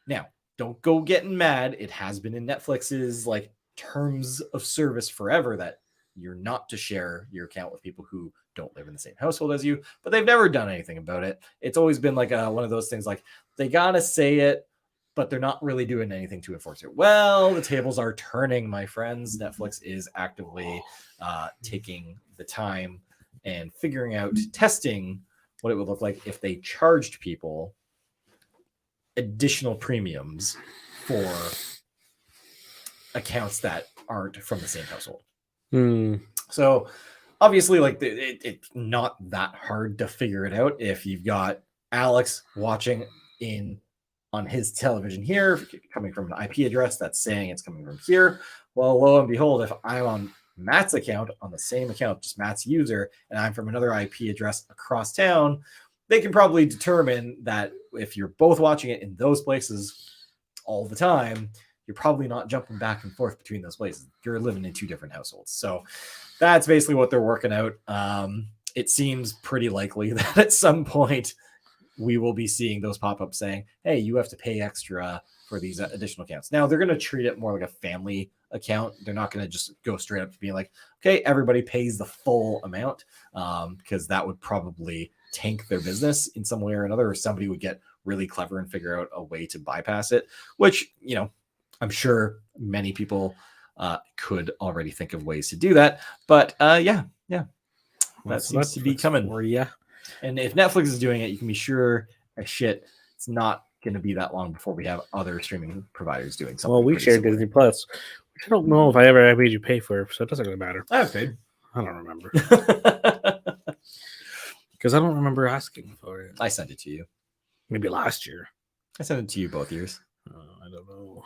Now, don't go getting mad. It has been in Netflix's like terms of service forever that you're not to share your account with people who don't live in the same household as you, but they've never done anything about it. It's always been like one of those things like they gotta say it, but they're not really doing anything to enforce it. Well, the tables are turning, my friends. Netflix is actively taking the time and figuring out, testing what it would look like if they charged people additional premiums for accounts that aren't from the same household. So obviously, like it's not that hard to figure it out. If you've got Alex watching on his television here, coming from an IP address that's saying it's coming from here, well, lo and behold, if I'm on Matt's account, on the same account, just Matt's user, and I'm from another IP address across town, they can probably determine that if you're both watching it in those places all the time, you're probably not jumping back and forth between those places. You're living in two different households. So that's basically what they're working out. It seems pretty likely that at some point we will be seeing those pop up saying, hey, you have to pay extra for these additional accounts. Now, they're going to treat it more like a family account. They're not going to just go straight up to being like, okay, everybody pays the full amount, because that would probably tank their business in some way or another, or somebody would get really clever and figure out a way to bypass it, which, I'm sure many people could already think of ways to do that. But yeah, that seems to be coming. Yeah. And if Netflix is doing it, you can be sure as shit it's not going to be that long before we have other streaming providers doing something. Well, we share Disney Plus, which I don't know if I ever made you pay for, so it doesn't really matter. I have paid. I don't remember. Because I don't remember asking for it. I sent it to you. Maybe last year. I sent it to you both years. I don't know.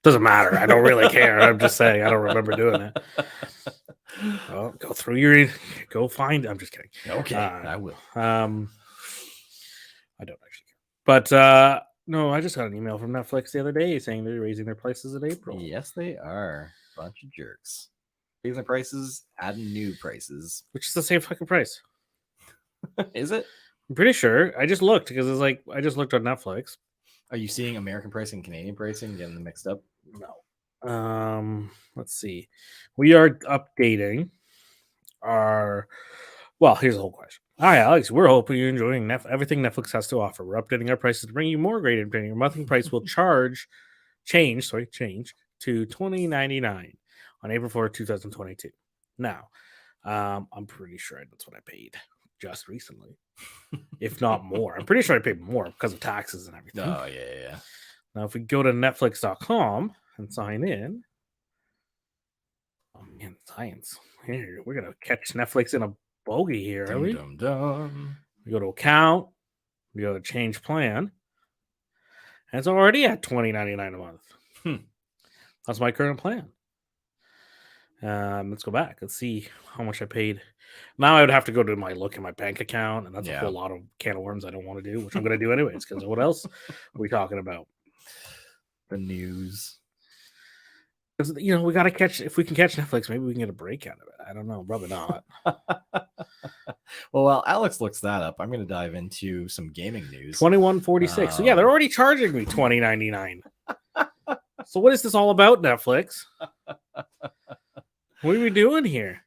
Doesn't matter. I don't really care. I'm just saying I don't remember doing it. Well, go find. I'm just kidding. Okay, I will. I don't actually care. But no, I just got an email from Netflix the other day saying they're raising their prices in April. Yes, they are. Bunch of jerks. Raising the prices, adding new prices. Which is the same fucking price. Is it? I'm pretty sure. I just looked because it's like I just looked on Netflix. Are you seeing American pricing, Canadian pricing, getting them mixed up? No. Let's see. We are updating our. Well, here's the whole question. Hi, Alex. We're hoping you're enjoying everything Netflix has to offer. We're updating our prices to bring you more great entertainment. Your monthly price will change to $20.99 on April 4th, 2022. Now, I'm pretty sure that's what I paid just recently, if not more. I'm pretty sure I paid more because of taxes and everything. Oh, yeah. Now, if we go to Netflix.com and sign in, oh man, science. Here, we're gonna catch Netflix in a bogey here, are we? Dum, dum. We go to account, we go to change plan, and it's already at $20.99 a month. That's my current plan. Let's go back. Let's see how much I paid. Now I would have to go to look at my bank account, and that's a whole lot of can of worms I don't want to do, which I'm going to do anyways. Because what else are we talking about? The news. Because we got to catch. If we can catch Netflix, maybe we can get a break out of it. I don't know. Probably not. Well, while Alex looks that up, I'm going to dive into some gaming news. $21.46. So yeah, they're already charging me $20.99. So what is this all about, Netflix? What are we doing here?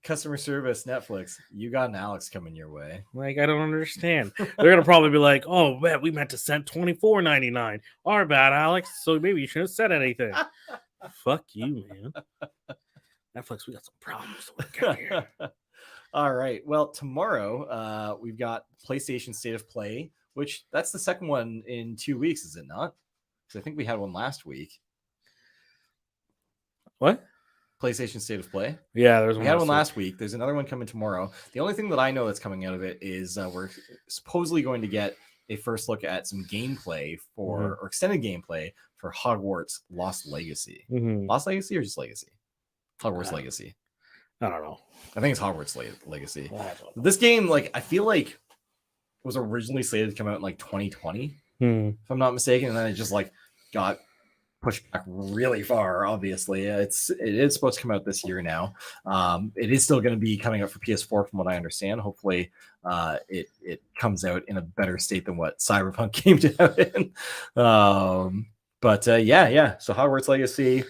Customer service, Netflix. You got an Alex coming your way. Like, I don't understand. They're gonna probably be like, "Oh man, we meant to send $24.99. Our bad, Alex. So maybe you shouldn't have said anything." Fuck you, man. Netflix, we got some problems to work out here. All right. Well, tomorrow we've got PlayStation State of Play, which that's the second one in 2 weeks, is it not? Because I think we had one last week. What? PlayStation State of Play. Yeah, there's We one had one week. last week. There's another one coming tomorrow. The only thing that I know that's coming out of it is we're supposedly going to get a first look at some gameplay for or extended gameplay for Hogwarts Lost Legacy. Lost Legacy or just Legacy? Hogwarts Legacy. I don't know. I think it's Hogwarts Legacy. I don't know. This game, like, I feel like was originally slated to come out in like 2020, if I'm not mistaken, and then it just like got pushed back really far. Obviously, it is supposed to come out this year now. It is still going to be coming out for PS4, from what I understand. Hopefully, it comes out in a better state than what Cyberpunk came out in. But yeah. So Hogwarts Legacy,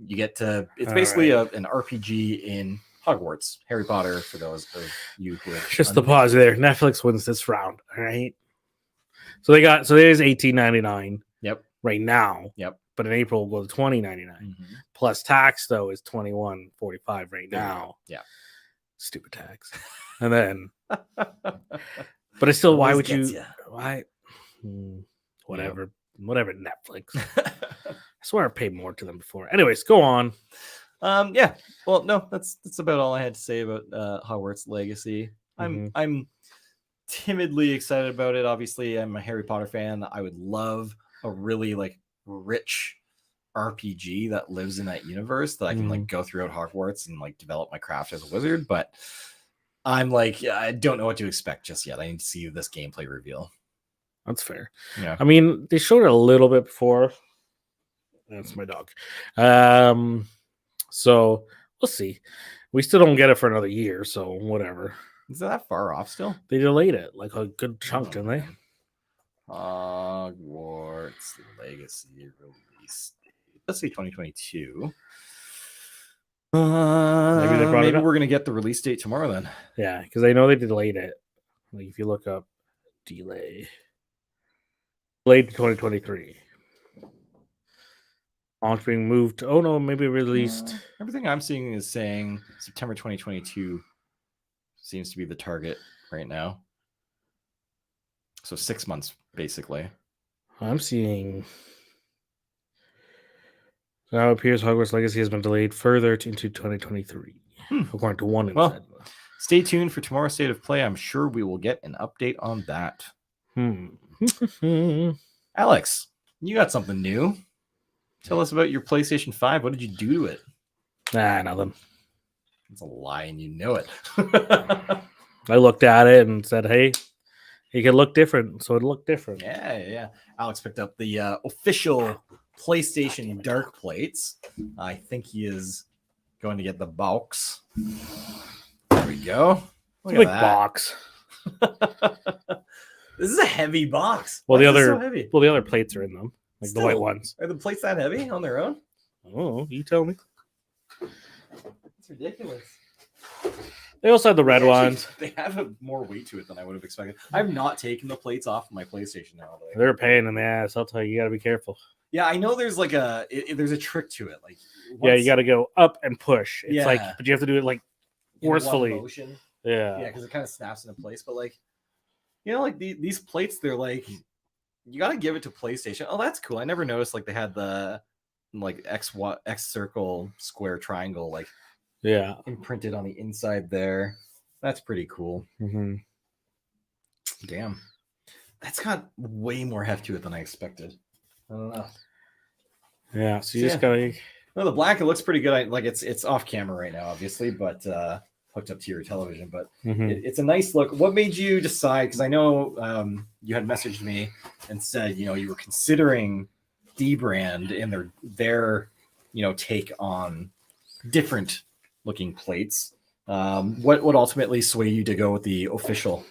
you get to. It's basically an RPG in Hogwarts, Harry Potter. For those of you who are Just the pause there. Netflix wins this round. All right. So there's $18.99. Yep. Right now. Yep. But in April will go to $20.99. Plus tax though is $21.45 right now. Yeah. Stupid tax. And then, but it's still, why Always would gets you? ya. Why? Whatever. Whatever. Netflix. I swear I paid more to them before. Anyways, go on. Yeah. Well, no, that's about all I had to say about Hogwarts Legacy. I'm timidly excited about it. Obviously, I'm a Harry Potter fan. I would love a really like rich RPG that lives in that universe that I can like go throughout Hogwarts and like develop my craft as a wizard. But I'm like, I don't know what to expect just yet. I need to see this gameplay reveal. That's fair. Yeah. I mean, they showed it a little bit before. That's my dog. So we'll see. We still don't get it for another year, so whatever. Is it that far off still? They delayed it like a good chunk, didn't they? Hogwarts Legacy release date. Let's see, 2022. Maybe we're gonna get the release date tomorrow then. Yeah, because I know they delayed it. Like if you look up delayed to 2023. Launch being moved. Oh no, maybe released. Everything I'm seeing is saying September 2022 seems to be the target right now. So 6 months basically. I'm seeing. Now it appears Hogwarts Legacy has been delayed further into 2023, according to one. Well, stay tuned for tomorrow's State of Play. I'm sure we will get an update on that. Alex, you got something new. Tell us about your PlayStation 5. What did you do to it? Nah, nothing. It's a lie, and you know it. I looked at it and said, "Hey, it could look different," so it looked different. Yeah. Alex picked up the official PlayStation Dark plates. I think he is going to get the box. There we go. Look Big at that box. This is a heavy box. Well, Why the is it other so heavy? well, the other plates are in them, like Still, the white ones. Are the plates that heavy on their own? Oh, you tell me. It's ridiculous. They also have the red Actually, ones. They have a more weight to it than I would have expected. I've not taken the plates off of my PlayStation now. They're a pain in the ass. I'll tell you, you got to be careful. Yeah, I know there's like there's a trick to it. Like Yeah, you got to go up and push. It's like, Yeah. but you have to do it like in one forcefully. motion. Yeah. Yeah, because it kind of snaps into place. But like, you know, like these plates, they're like, you got to give it to PlayStation. Oh, that's cool. I never noticed like they had the like X circle square triangle like Yeah. imprinted on the inside there. That's pretty cool. Mm-hmm. Damn, that's got way more heft to it than I expected. I don't know. Yeah. So you Yeah. just gotta. No, the black, it looks pretty good. Like it's off camera right now, obviously, but hooked up to your television. But it's a nice look. What made you decide? Because I know you had messaged me and said you were considering D-Brand and their take on different looking plates. What ultimately sway you to go with the official?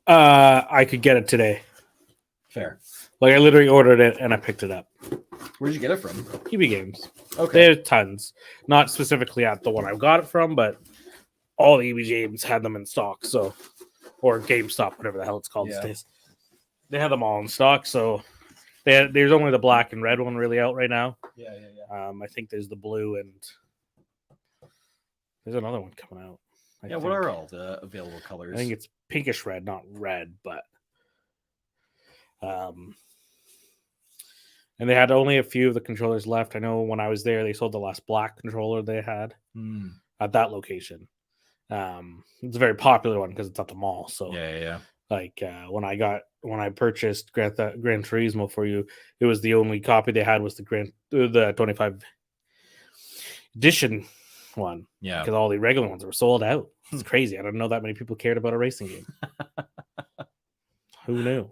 I could get it today. Fair. Like I literally ordered it and I picked it up. Where'd you get it from? EB Games. Okay. There's tons. Not specifically at the one I got it from, but all the EB Games had them in stock. So, or GameStop, whatever the hell it's called these days. They had them all in stock. So there's only the black and red one really out right now. Yeah. I think there's the blue and There's another one coming out. Yeah, what are all the available colors? I think it's pinkish red, not red, but and they had only a few of the controllers left. I know when I was there, they sold the last black controller they had at that location. It's a very popular one because it's at the mall. So yeah. like when I purchased Gran Turismo for you, it was the only copy they had was the 25 edition one. Yeah, because all the regular ones were sold out. It's crazy. I didn't know that many people cared about a racing game. Who knew?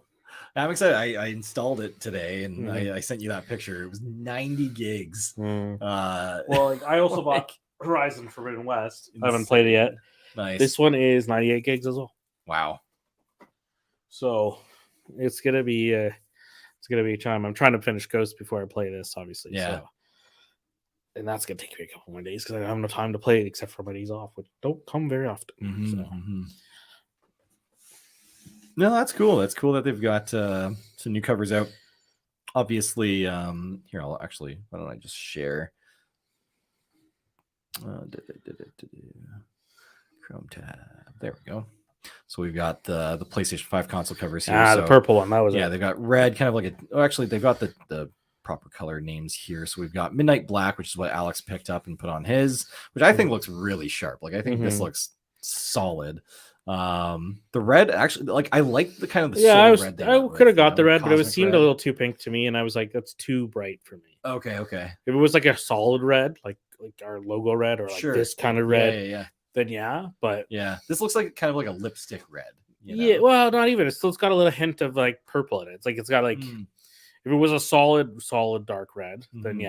I'm excited. I installed it today, and I sent you that picture. It was 90 gigs. Well, I also bought Horizon Forbidden West. I haven't played it yet. Nice. This one is 98 gigs as well. Wow. So it's gonna be a time. I'm trying to finish Ghost before I play this, obviously. Yeah. So. And that's gonna take me a couple more days because I don't have no time to play it except for my days off, which don't come very often. So. No, that's cool. That's cool that they've got some new covers out. Obviously, here I'll actually. Why don't I just share? Chrome tab. There we go. So we've got the PlayStation 5 console covers here. The purple one. That was they've got red, kind of like actually they've got the proper color names here. So we've got Midnight Black, which is what Alex picked up and put on his, which I think looks really sharp. Like I think this looks solid. The red actually, like I like the kind of the red. I could have got the red, but it seemed a little too pink to me, and I was like, that's too bright for me. Okay. If it was like a solid red, like our logo red, or like this kind of red, then but this looks like kind of like a lipstick red. Well, not even. It's got a little hint of like purple in it. It's like it's got like if it was a solid dark red, then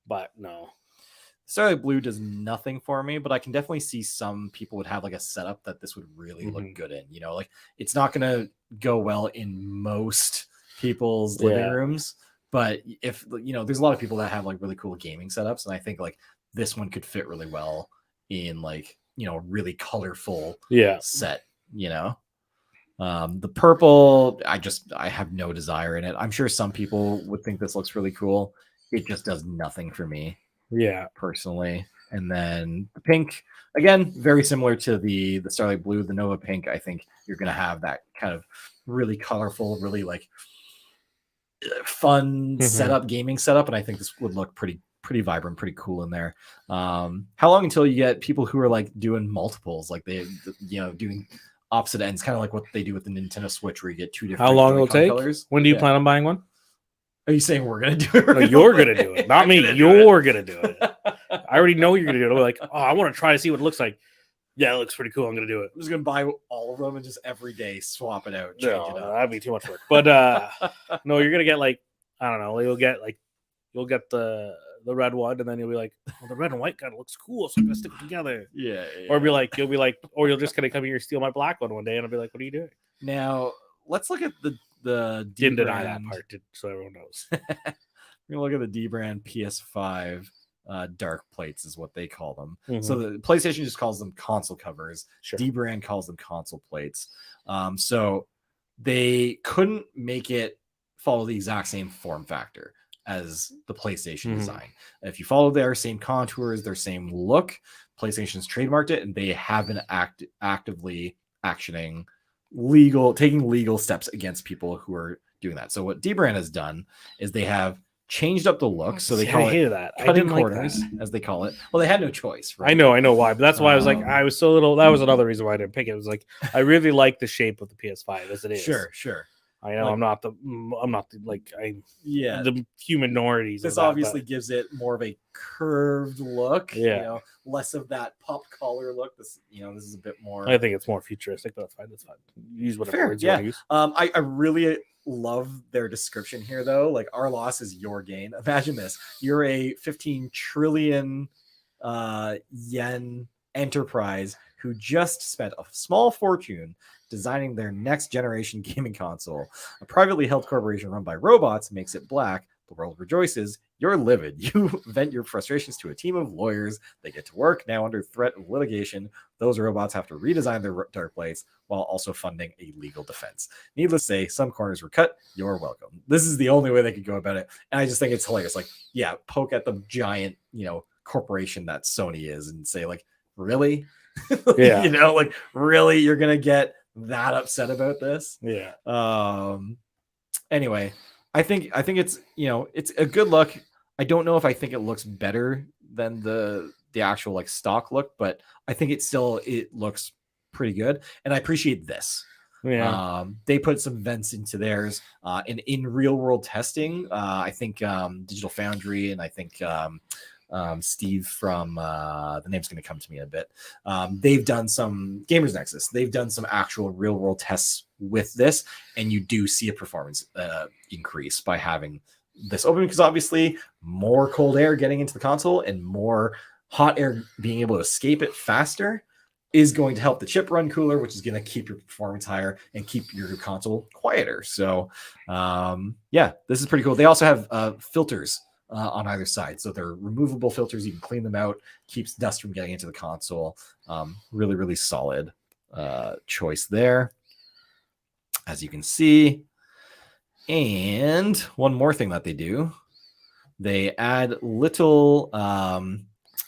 but no. Starlight Blue does nothing for me, but I can definitely see some people would have like a setup that this would really look good in. Like it's not gonna go well in most people's living rooms, but if there's a lot of people that have like really cool gaming setups, and I think like this one could fit really well in like really colorful set. The purple, I have no desire in it. I'm sure some people would think this looks really cool. It just does nothing for me. Personally. And then the pink, again, very similar to the Starlight Blue, the Nova Pink. I think you're gonna have that kind of really colorful, really like fun gaming setup, and I think this would look pretty vibrant, pretty cool in there. How long until you get people who are like doing multiples, like they doing opposite ends, kind of like what they do with the Nintendo Switch, where you get two different. How long will it take? Colors. When do you plan on buying one? Are you saying we're gonna do it? No, you're gonna do it, not me. You're gonna do it. I already know you're gonna do it. I'm like, I want to try to see what it looks like. Yeah, it looks pretty cool. I'm gonna do it. I'm just gonna buy all of them and just every day swap it out. Change it up. That'd be too much work. But no, you're gonna get like I don't know. You'll get the red one, and then you'll be like, well, the red and white kind of looks cool, so I'm gonna stick it together. Or you'll be like, or you'll just kind of come here and steal my black one day, and I'll be like, what are you doing? Now let's look at the didn't deny that part, so everyone knows. We're gonna look at the D brand PS5 dark plates is what they call them. So the PlayStation just calls them console covers. D brand calls them console plates. So they couldn't make it follow the exact same form factor as the PlayStation design. If you follow their same contours, their same look, PlayStation's trademarked it, and they have been actively taking legal steps against people who are doing that. So what Dbrand has done is they have changed up the look. So they call it that. cutting corners, as they call it. Well, they had no choice. Right? I know why, but that's why I was like, I was so little. That was another reason why I didn't pick it. It was like, I really like the shape of the PS5 as it is. Sure. I know like, the few minorities. This obviously gives it more of a curved look. Less of that pop collar look. This is a bit more. I think it's more futuristic, but that's fine. That's fine. Use whatever words you want to use. I really love their description here, though. Like, our loss is your gain. Imagine this: you're a 15 trillion yen enterprise who just spent a small fortune designing their next generation gaming console. A privately held corporation run by robots makes it black. The world rejoices. You're livid. You vent your frustrations to a team of lawyers. They get to work. Now, under threat of litigation, those robots have to redesign their dark plates while also funding a legal defense. Needless to say, some corners were cut. You're welcome. This is the only way they could go about it. And I just think it's hilarious. Like, poke at the giant, corporation that Sony is and say, like, really? Yeah. You know, like really, you're gonna get that upset about this? Yeah. Anyway, I think it's, you know, it's a good look. I don't know if I think it looks better than the actual like stock look, but I think it looks pretty good, and I appreciate this. Yeah. They put some vents into theirs, and in real world testing, I think Digital Foundry, and I think Steve from the name's going to come to me in a bit. They've done some Gamers Nexus. They've done some actual real world tests with this, and you do see a performance increase by having this open, because obviously more cold air getting into the console and more hot air being able to escape it faster is going to help the chip run cooler, which is going to keep your performance higher and keep your console quieter. So yeah, this is pretty cool. They also have filters on either side, so they're removable filters. You can clean them out, keeps dust from getting into the console. Really, really solid choice there, as you can see. And one more thing that they do, they add little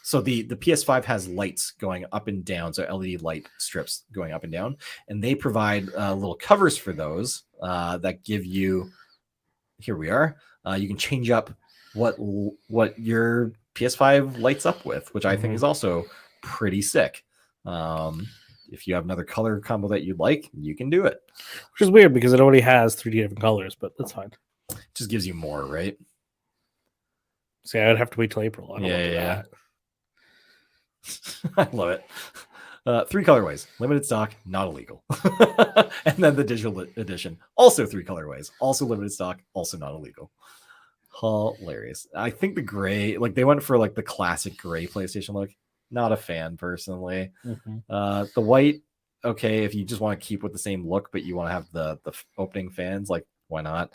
so the PS5 has lights going up and down, so LED light strips going up and down, and they provide little covers for those that give you, here we are, you can change up what your PS5 lights up with, which I think is also pretty sick. If you have another color combo that you'd like, you can do it. Which is weird because it already has 3 different colors, but that's fine. Just gives you more, right? See, I'd have to wait till April. I don't want to do Yeah. that. I love it. 3 colorways, limited stock, not illegal. And then the digital edition, also 3 colorways, also limited stock, also not illegal. Hilarious. I think the gray, like they went for like the classic gray PlayStation look. Not a fan personally. The white, okay, if you just want to keep with the same look, but you want to have the opening fans, like why not?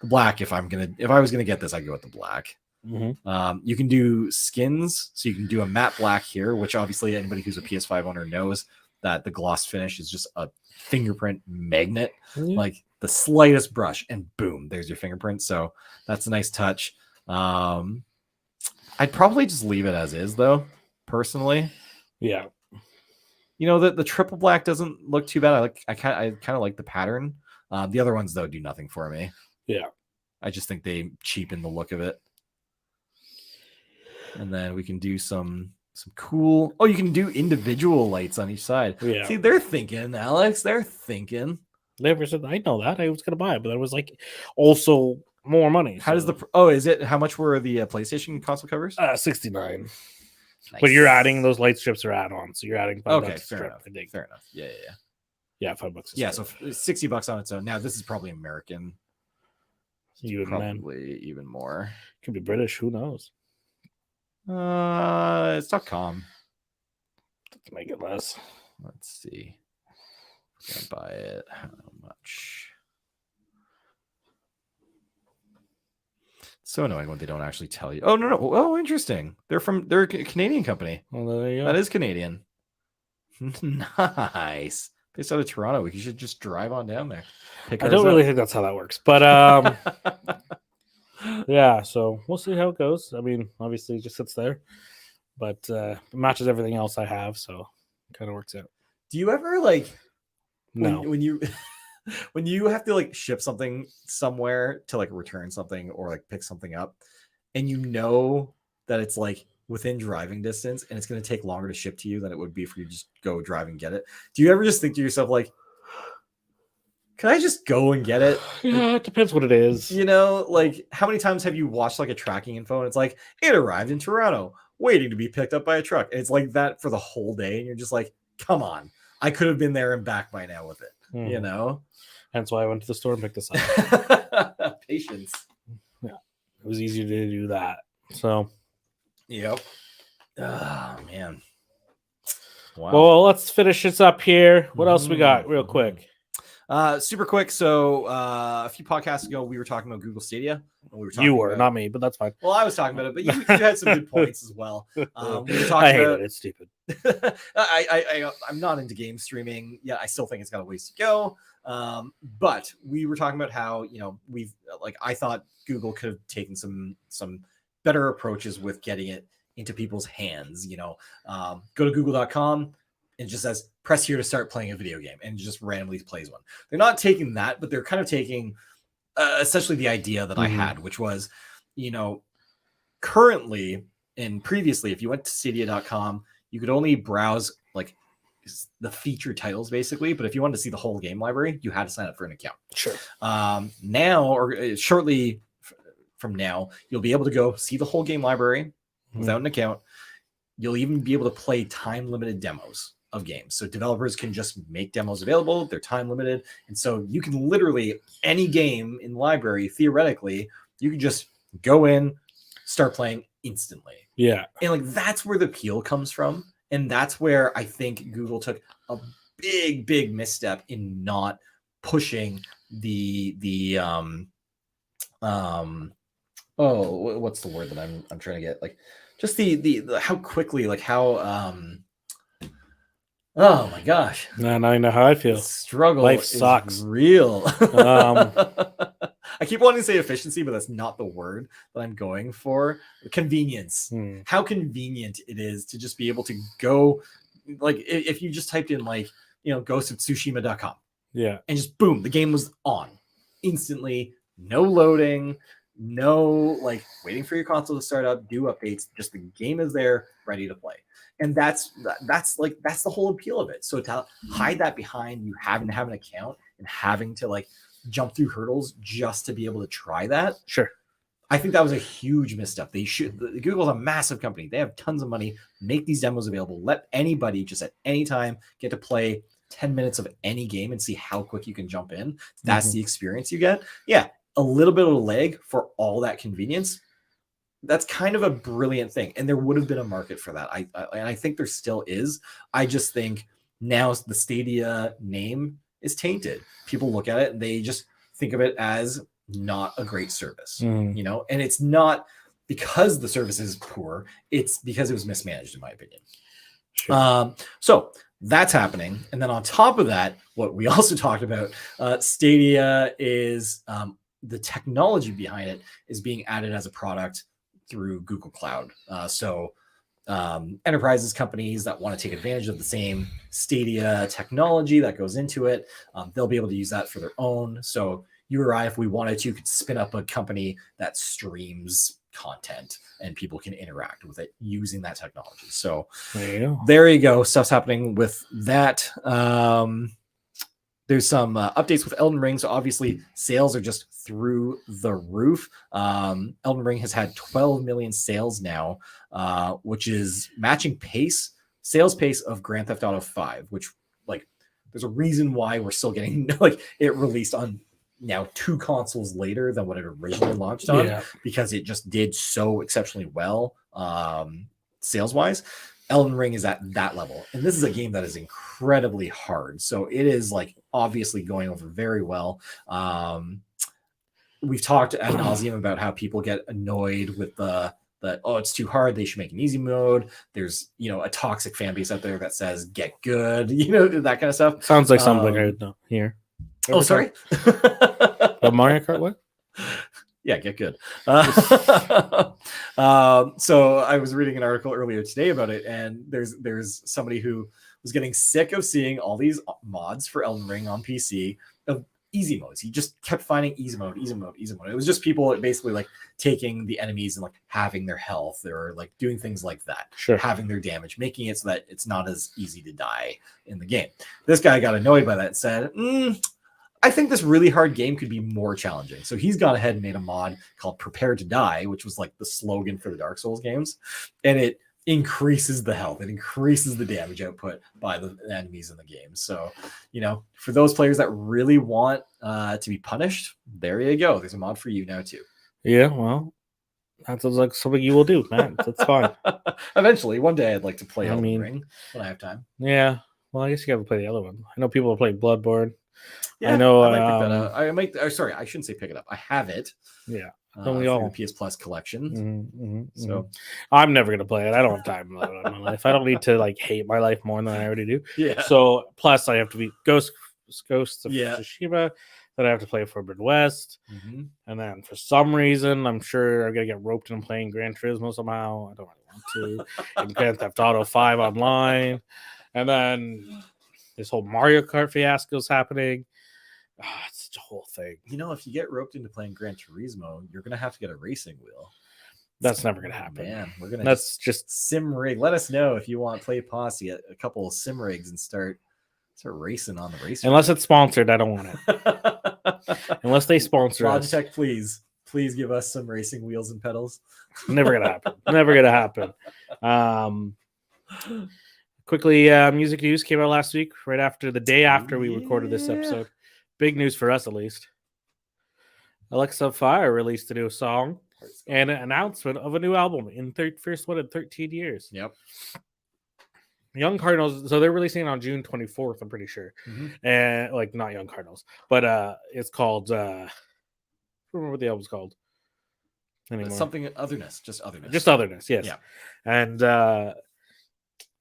The black, if I was gonna get this, I'd go with the black. You can do skins, so you can do a matte black here, which obviously anybody who's a PS5 owner knows that the gloss finish is just a fingerprint magnet. Like the slightest brush and boom, there's your fingerprint. So that's a nice touch. I'd probably just leave it as is though, personally. Yeah. You know, the triple black doesn't look too bad. I kind of like the pattern. The other ones though do nothing for me. Yeah. I just think they cheapen the look of it. And then we can do some cool. Oh, you can do individual lights on each side. Yeah. See, they're thinking, Alex. They're thinking. Never said I know that. I was gonna buy it, but that was like also more money. How does is it? How much were the PlayStation console covers? 69. Nice. But you're adding those light strips are add-on, so you're adding $5 Okay, a strip. fair enough. Fair enough. Yeah. Yeah, $5 a strip. Yeah, so $60 on its own. Now this is probably American. Probably even more. Could be British. Who knows? It's .com. Let's make it less. Let's see. Gonna buy it. How much? It's so annoying when they don't actually tell you. Oh no. Oh, interesting. They're a Canadian company. Well, there you go. That is Canadian. Nice. Based out of Toronto. We should just drive on down there. I don't really think that's how that works, but yeah. So we'll see how it goes. I mean, obviously, it just sits there, but it matches everything else I have, so kind of works out. Do you ever like No. when you when you have to like ship something somewhere to like return something or like pick something up, and you know that it's like within driving distance and it's going to take longer to ship to you than it would be for you to just go drive and get it? Do you ever just think to yourself like, can I just go and get it? Yeah, it depends what it is. You know, like how many times have you watched like a tracking info and it's like it arrived in Toronto waiting to be picked up by a truck, and it's like that for the whole day, and you're just like, come on, I could have been there and back by now with it. You know, hence why I went to the store and picked this up. Patience. Yeah, it was easier to do that. So, yep. Oh man. Wow. Well, let's finish this up here. What else we got, real quick? Super quick. So a few podcasts ago, we were talking about Google Stadia. And we were talking You were, about, not me, but that's fine. Well, I was talking about it, but you had some good points as well. We were talking I hate about it. It's stupid. I'm not into game streaming. Yeah, I still think it's got a ways to go. But we were talking about how, you know, I thought Google could have taken some better approaches with getting it into people's hands. Go to google.com and it just says press here to start playing a video game, and just randomly plays one. They're not taking that, but they're kind of taking essentially the idea that I had, which was, currently and previously, if you went to stadia.com, you could only browse like the featured titles basically, but if you wanted to see the whole game library, you had to sign up for an account. Sure. Now, or shortly from now, you'll be able to go see the whole game library without an account. You'll even be able to play time limited demos of games. So developers can just make demos available. They're time limited. And so you can literally, any game in the library, theoretically, you can just go in, start playing instantly. Yeah. And like, that's where the appeal comes from. And that's where I think Google took a big misstep in not pushing what's the word that I'm trying to get? Like, just the how quickly, like how oh my gosh. Now I know how I feel. The struggle Life is sucks. real. I keep wanting to say efficiency, but that's not the word that I'm going for. Convenience. How convenient it is to just be able to go, like, if you just typed in like, Ghost of Tsushima.com. Yeah. And just boom, the game was on instantly. No loading, no like waiting for your console to start up, do updates. Just the game is there, ready to play. And that's the whole appeal of it. So to hide that behind you having to have an account and having to like jump through hurdles just to be able to try that. Sure. I think that was a huge misstep. Google's a massive company. They have tons of money, make these demos available. Let anybody just at any time get to play 10 minutes of any game and see how quick you can jump in. That's the experience you get. Yeah. A little bit of a leg for all that convenience. That's kind of a brilliant thing. And there would have been a market for that. I think there still is. I just think now the Stadia name is tainted. People look at it and they just think of it as not a great service, and it's not because the service is poor. It's because it was mismanaged, in my opinion. Sure. So that's happening. And then on top of that, what we also talked about, Stadia is the technology behind it is being added as a product through Google Cloud. Enterprises, companies that want to take advantage of the same Stadia technology that goes into it, they'll be able to use that for their own. So you or I, if we wanted to, could spin up a company that streams content and people can interact with it using that technology. So there you go. Stuff's happening with that. There's some updates with Elden Ring. So obviously sales are just through the roof. Elden Ring has had 12 million sales now, which is matching sales pace of Grand Theft Auto 5, which like there's a reason why we're still getting like it released on now 2 consoles later than what it originally launched on, because it just did so exceptionally well sales wise. Elden Ring is at that level, and this is a game that is incredibly hard, so it is like obviously going over very well. We've talked ad nauseum about how people get annoyed with that it's too hard, they should make an easy mode. There's a toxic fan base out there that says get good, that kind of stuff. Sounds like something I would hear. Oh, sorry. The Mario Kart what? Yeah, get good. So I was reading an article earlier today about it, and there's somebody who was getting sick of seeing all these mods for Elden Ring on PC of easy modes. He just kept finding easy mode. It was just people basically like taking the enemies and like having their health or like doing things like that, having their damage, making it so that it's not as easy to die in the game. This guy got annoyed by that and said, I think this really hard game could be more challenging. So he's gone ahead and made a mod called Prepare to Die, which was like the slogan for the Dark Souls games. And it increases the health. It increases the damage output by the enemies in the game. So, for those players that really want to be punished, there you go. There's a mod for you now too. Yeah, well, that sounds like something you will do, man. That's fine. Eventually, one day I'd like to play Elden Ring when I have time. Yeah. Well, I guess you got to play the other one. I know people are playing Bloodborne. Yeah, I know. I might pick that up. I might. Sorry, I shouldn't say pick it up. I have it. Yeah. Don't we all? The PS Plus collection. So I'm never gonna play it. I don't have time in my life. I don't need to like hate my life more than I already do. Yeah. So plus I have to be Ghosts of Tsushima. Then I have to play Forbidden West, and then for some reason I'm sure I'm gonna get roped in playing Gran Turismo somehow. I don't really 2, and Grand Theft Auto 5 online, and then this whole Mario Kart fiasco is happening. It's such a whole thing. You know, if you get roped into playing Gran Turismo, you're gonna have to get a racing wheel. That's never gonna happen. Man, we're gonna That's just sim rig. Let us know if you want to play Posse at a couple of sim rigs and start racing on the race. unless it's sponsored. I don't want it. Unless they sponsor us. Logitech, please give us some racing wheels and pedals. Never gonna happen. Never gonna happen. Quickly, music news came out last week, right after the day after we recorded this episode. Big news for us, at least. Alexa Fire released a new song and an announcement of a new album in first one in 13 years. Yep. Young Cardinals, so they're releasing it on June 24th, I'm pretty sure. And like not Young Cardinals, but it's called I don't remember what the album's called anymore. Something otherness, just otherness. Just otherness, yes. Yeah. And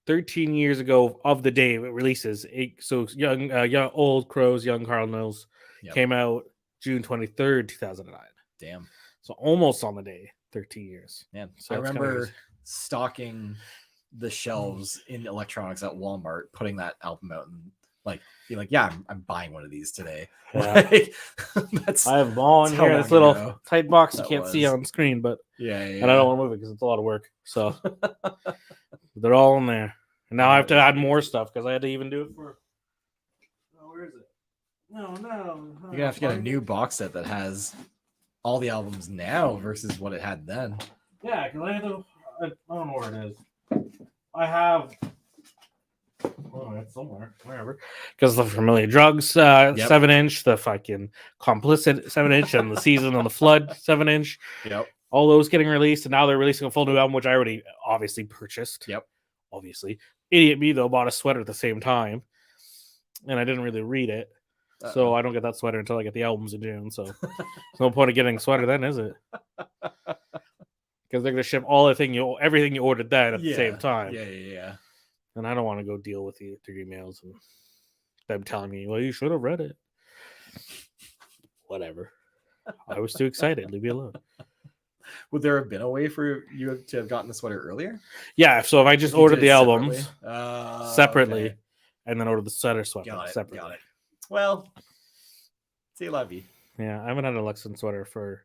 13 years ago of the day it releases, so young Old Crows, Young Cardinals came out June 23rd, 2009. Damn. So almost on the day, 13 years. Man, So I it's kinda remember crazy. stocking the shelves in electronics at Walmart, putting that album out and like being like, yeah, I'm buying one of these today. Yeah. Like, that's I have them all in that's how here. long This little ago tight box you that can't see was. on screen, but yeah. and I don't want to move it because it's a lot of work. So they're all in there. And now I have to add more stuff because I had to even do it for. Oh, where is it? No. You're gonna have to get a new box set that has all the albums now versus what it had then. Yeah, because I don't know where it is. I have. Oh, it's somewhere, wherever. Because the Familiar Drugs 7-inch, the fucking Complicit 7-inch, and the Season on the Flood 7-inch. Yep. All those getting released, and now they're releasing a full new album, which I already obviously purchased. Yep. Obviously. Idiot me, though, bought a sweater at the same time, and I didn't really read it. So I don't get that sweater until I get the albums in June. So there's no point of getting a sweater then, is it? Because they're going to ship everything you ordered then at the same time. Yeah. And I don't want to go deal with the emails and them telling me, well, you should have read it. Whatever. I was too excited. Leave me alone. Would there have been a way for you to have gotten the sweater earlier? Yeah, so if I just If you ordered did the it albums separately okay. and then ordered the sweater separately. Got it. Well, c'est la vie. Yeah, I haven't had an Alexa sweater for...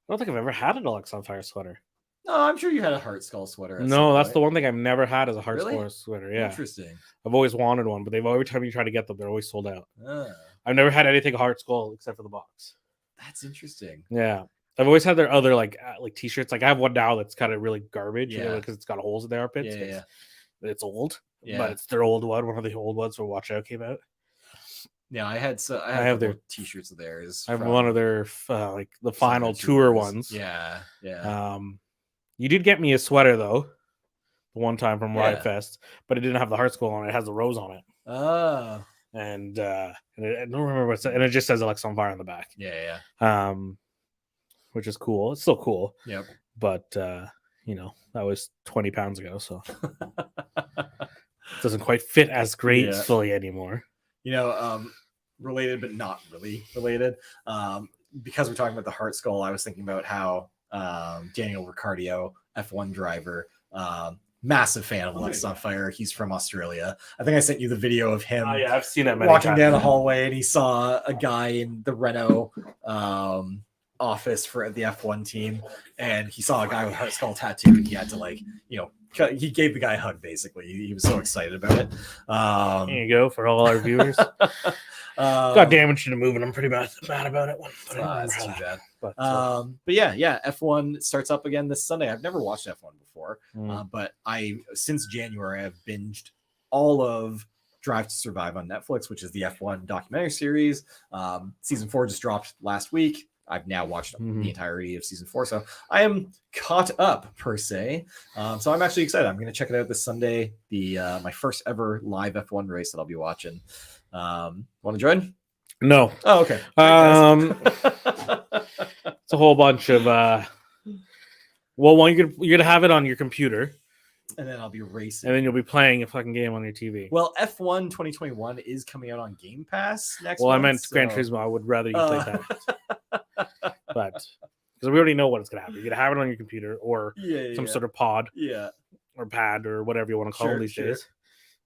I don't think I've ever had an Alexa on Fire sweater. No, I'm sure you had a Heart Skull sweater. No, that's the one thing I've never had as a Heart Really? Skull sweater. Yeah, Interesting. I've always wanted one, but every time you try to get them, they're always sold out. Ah, I've never had anything Heart Skull except for the box. that's interesting. Yeah, I've always had their other like t-shirts. Like I have one now that's kind of really garbage, Yeah. because it's got holes in the armpits. Yeah. It's old, Yeah. but it's their old one. One of the old ones where Watch Out came out. Yeah, I have their t-shirts of theirs. I have from one of their like the some of final the tour tours. ones. Yeah. You did get me a sweater though, the one time from Yeah. Riot Fest, but it didn't have the Heart Skull on it. It has the rose on it. Oh. And I don't remember what's and it just says Alexa on Fire on the back. Yeah. Which is cool. It's still cool, Yep. but that was 20 pounds ago, so it doesn't quite fit as gracefully anymore. Related but not really related. Because we're talking about the Heart Skull, I was thinking about how Daniel Ricciardo, F1 driver, massive fan of Alexa on Fire. He's from Australia. I think I sent you the video of him. Oh yeah, I've seen that many walking times. down the hallway, and he saw a guy in the Renault office for the F1 team, and he saw a guy with Heart Skull tattoo, and he had to he gave the guy a hug. Basically, he was so excited about it. There you go for all our viewers. Got damaged in a movie, and I'm pretty mad about it. That's too bad. But yeah, F1 starts up again this Sunday. I've never watched F1 before, Mm. but since January I've binged all of Drive to Survive on Netflix, which is the F1 documentary series. Season 4 just dropped last week. I've now watched the entirety of season 4, so I am caught up per se. So I'm actually excited. I'm going to check it out this Sunday. My first ever live F1 race that I'll be watching. Want to join? no, Oh, okay. it's a whole bunch of you're gonna have it on your computer, And then I'll be racing. and then you'll be playing a fucking game on your TV. Well, F1 2021 is coming out on Game Pass next Well, I month. meant Gran Turismo. I would rather you play that, but because we already know what it's gonna happen. You're gonna have it on your computer or some sort of pod. Yeah. or pad or whatever you want to call Sure, them these sure. days.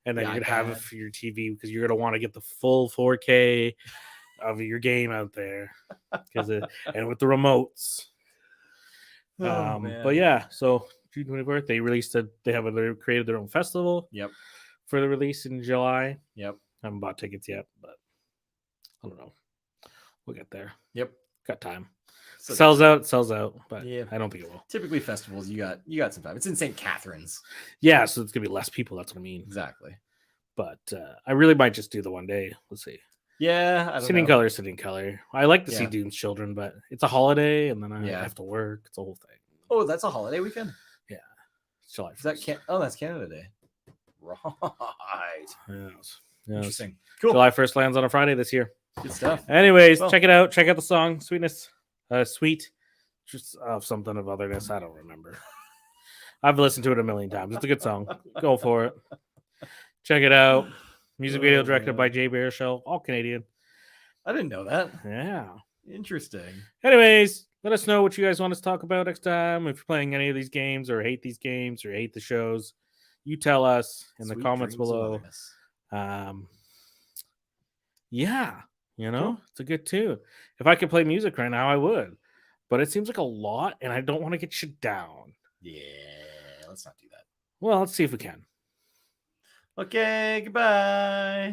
And then The you're gonna have it iPad. for your TV because you're gonna want to get the full 4K of your game out there and with the remotes. Oh, man. But yeah, so June 24th, they created their own festival Yep. for the release in July. Yep. I haven't bought tickets yet, but I don't know. We'll get there. Yep. Got time. So Sells out, but Yeah. I don't think it will. typically festivals, you got some time. It's in St. Catharines. Yeah, so it's gonna be less people. That's what I mean. Exactly. But I really might just do the one day. Let's see. Yeah. I don't Sitting know. color. I like to see Yeah. Doom's Children, but it's a holiday, and then I Yeah. have to work. It's a whole thing. Oh, that's a holiday weekend. It's July Is that 1st. that's Canada Day. Right. Yes. Interesting. Cool. July 1st lands on a Friday this year. Good stuff. Anyways, Well- check it out. Check out the song "Sweetness," sweet, just something of otherness. I don't remember. I've listened to it a million times. It's a good song. Go for it. Check it out. Music video Oh, directed man. by Jay Baruchel, all Canadian. I didn't know that. Yeah. Interesting. Anyways, let us know what you guys want us to talk about next time. If you're playing any of these games or hate these games or hate the shows, you tell us in the Sweet comments dreams of below. otherness. Yeah, Cool. it's a good tune. If I could play music right now, I would. But it seems like a lot, and I don't want to get shit down. Yeah. Let's not do that. Well, let's see if we can. Okay. Goodbye.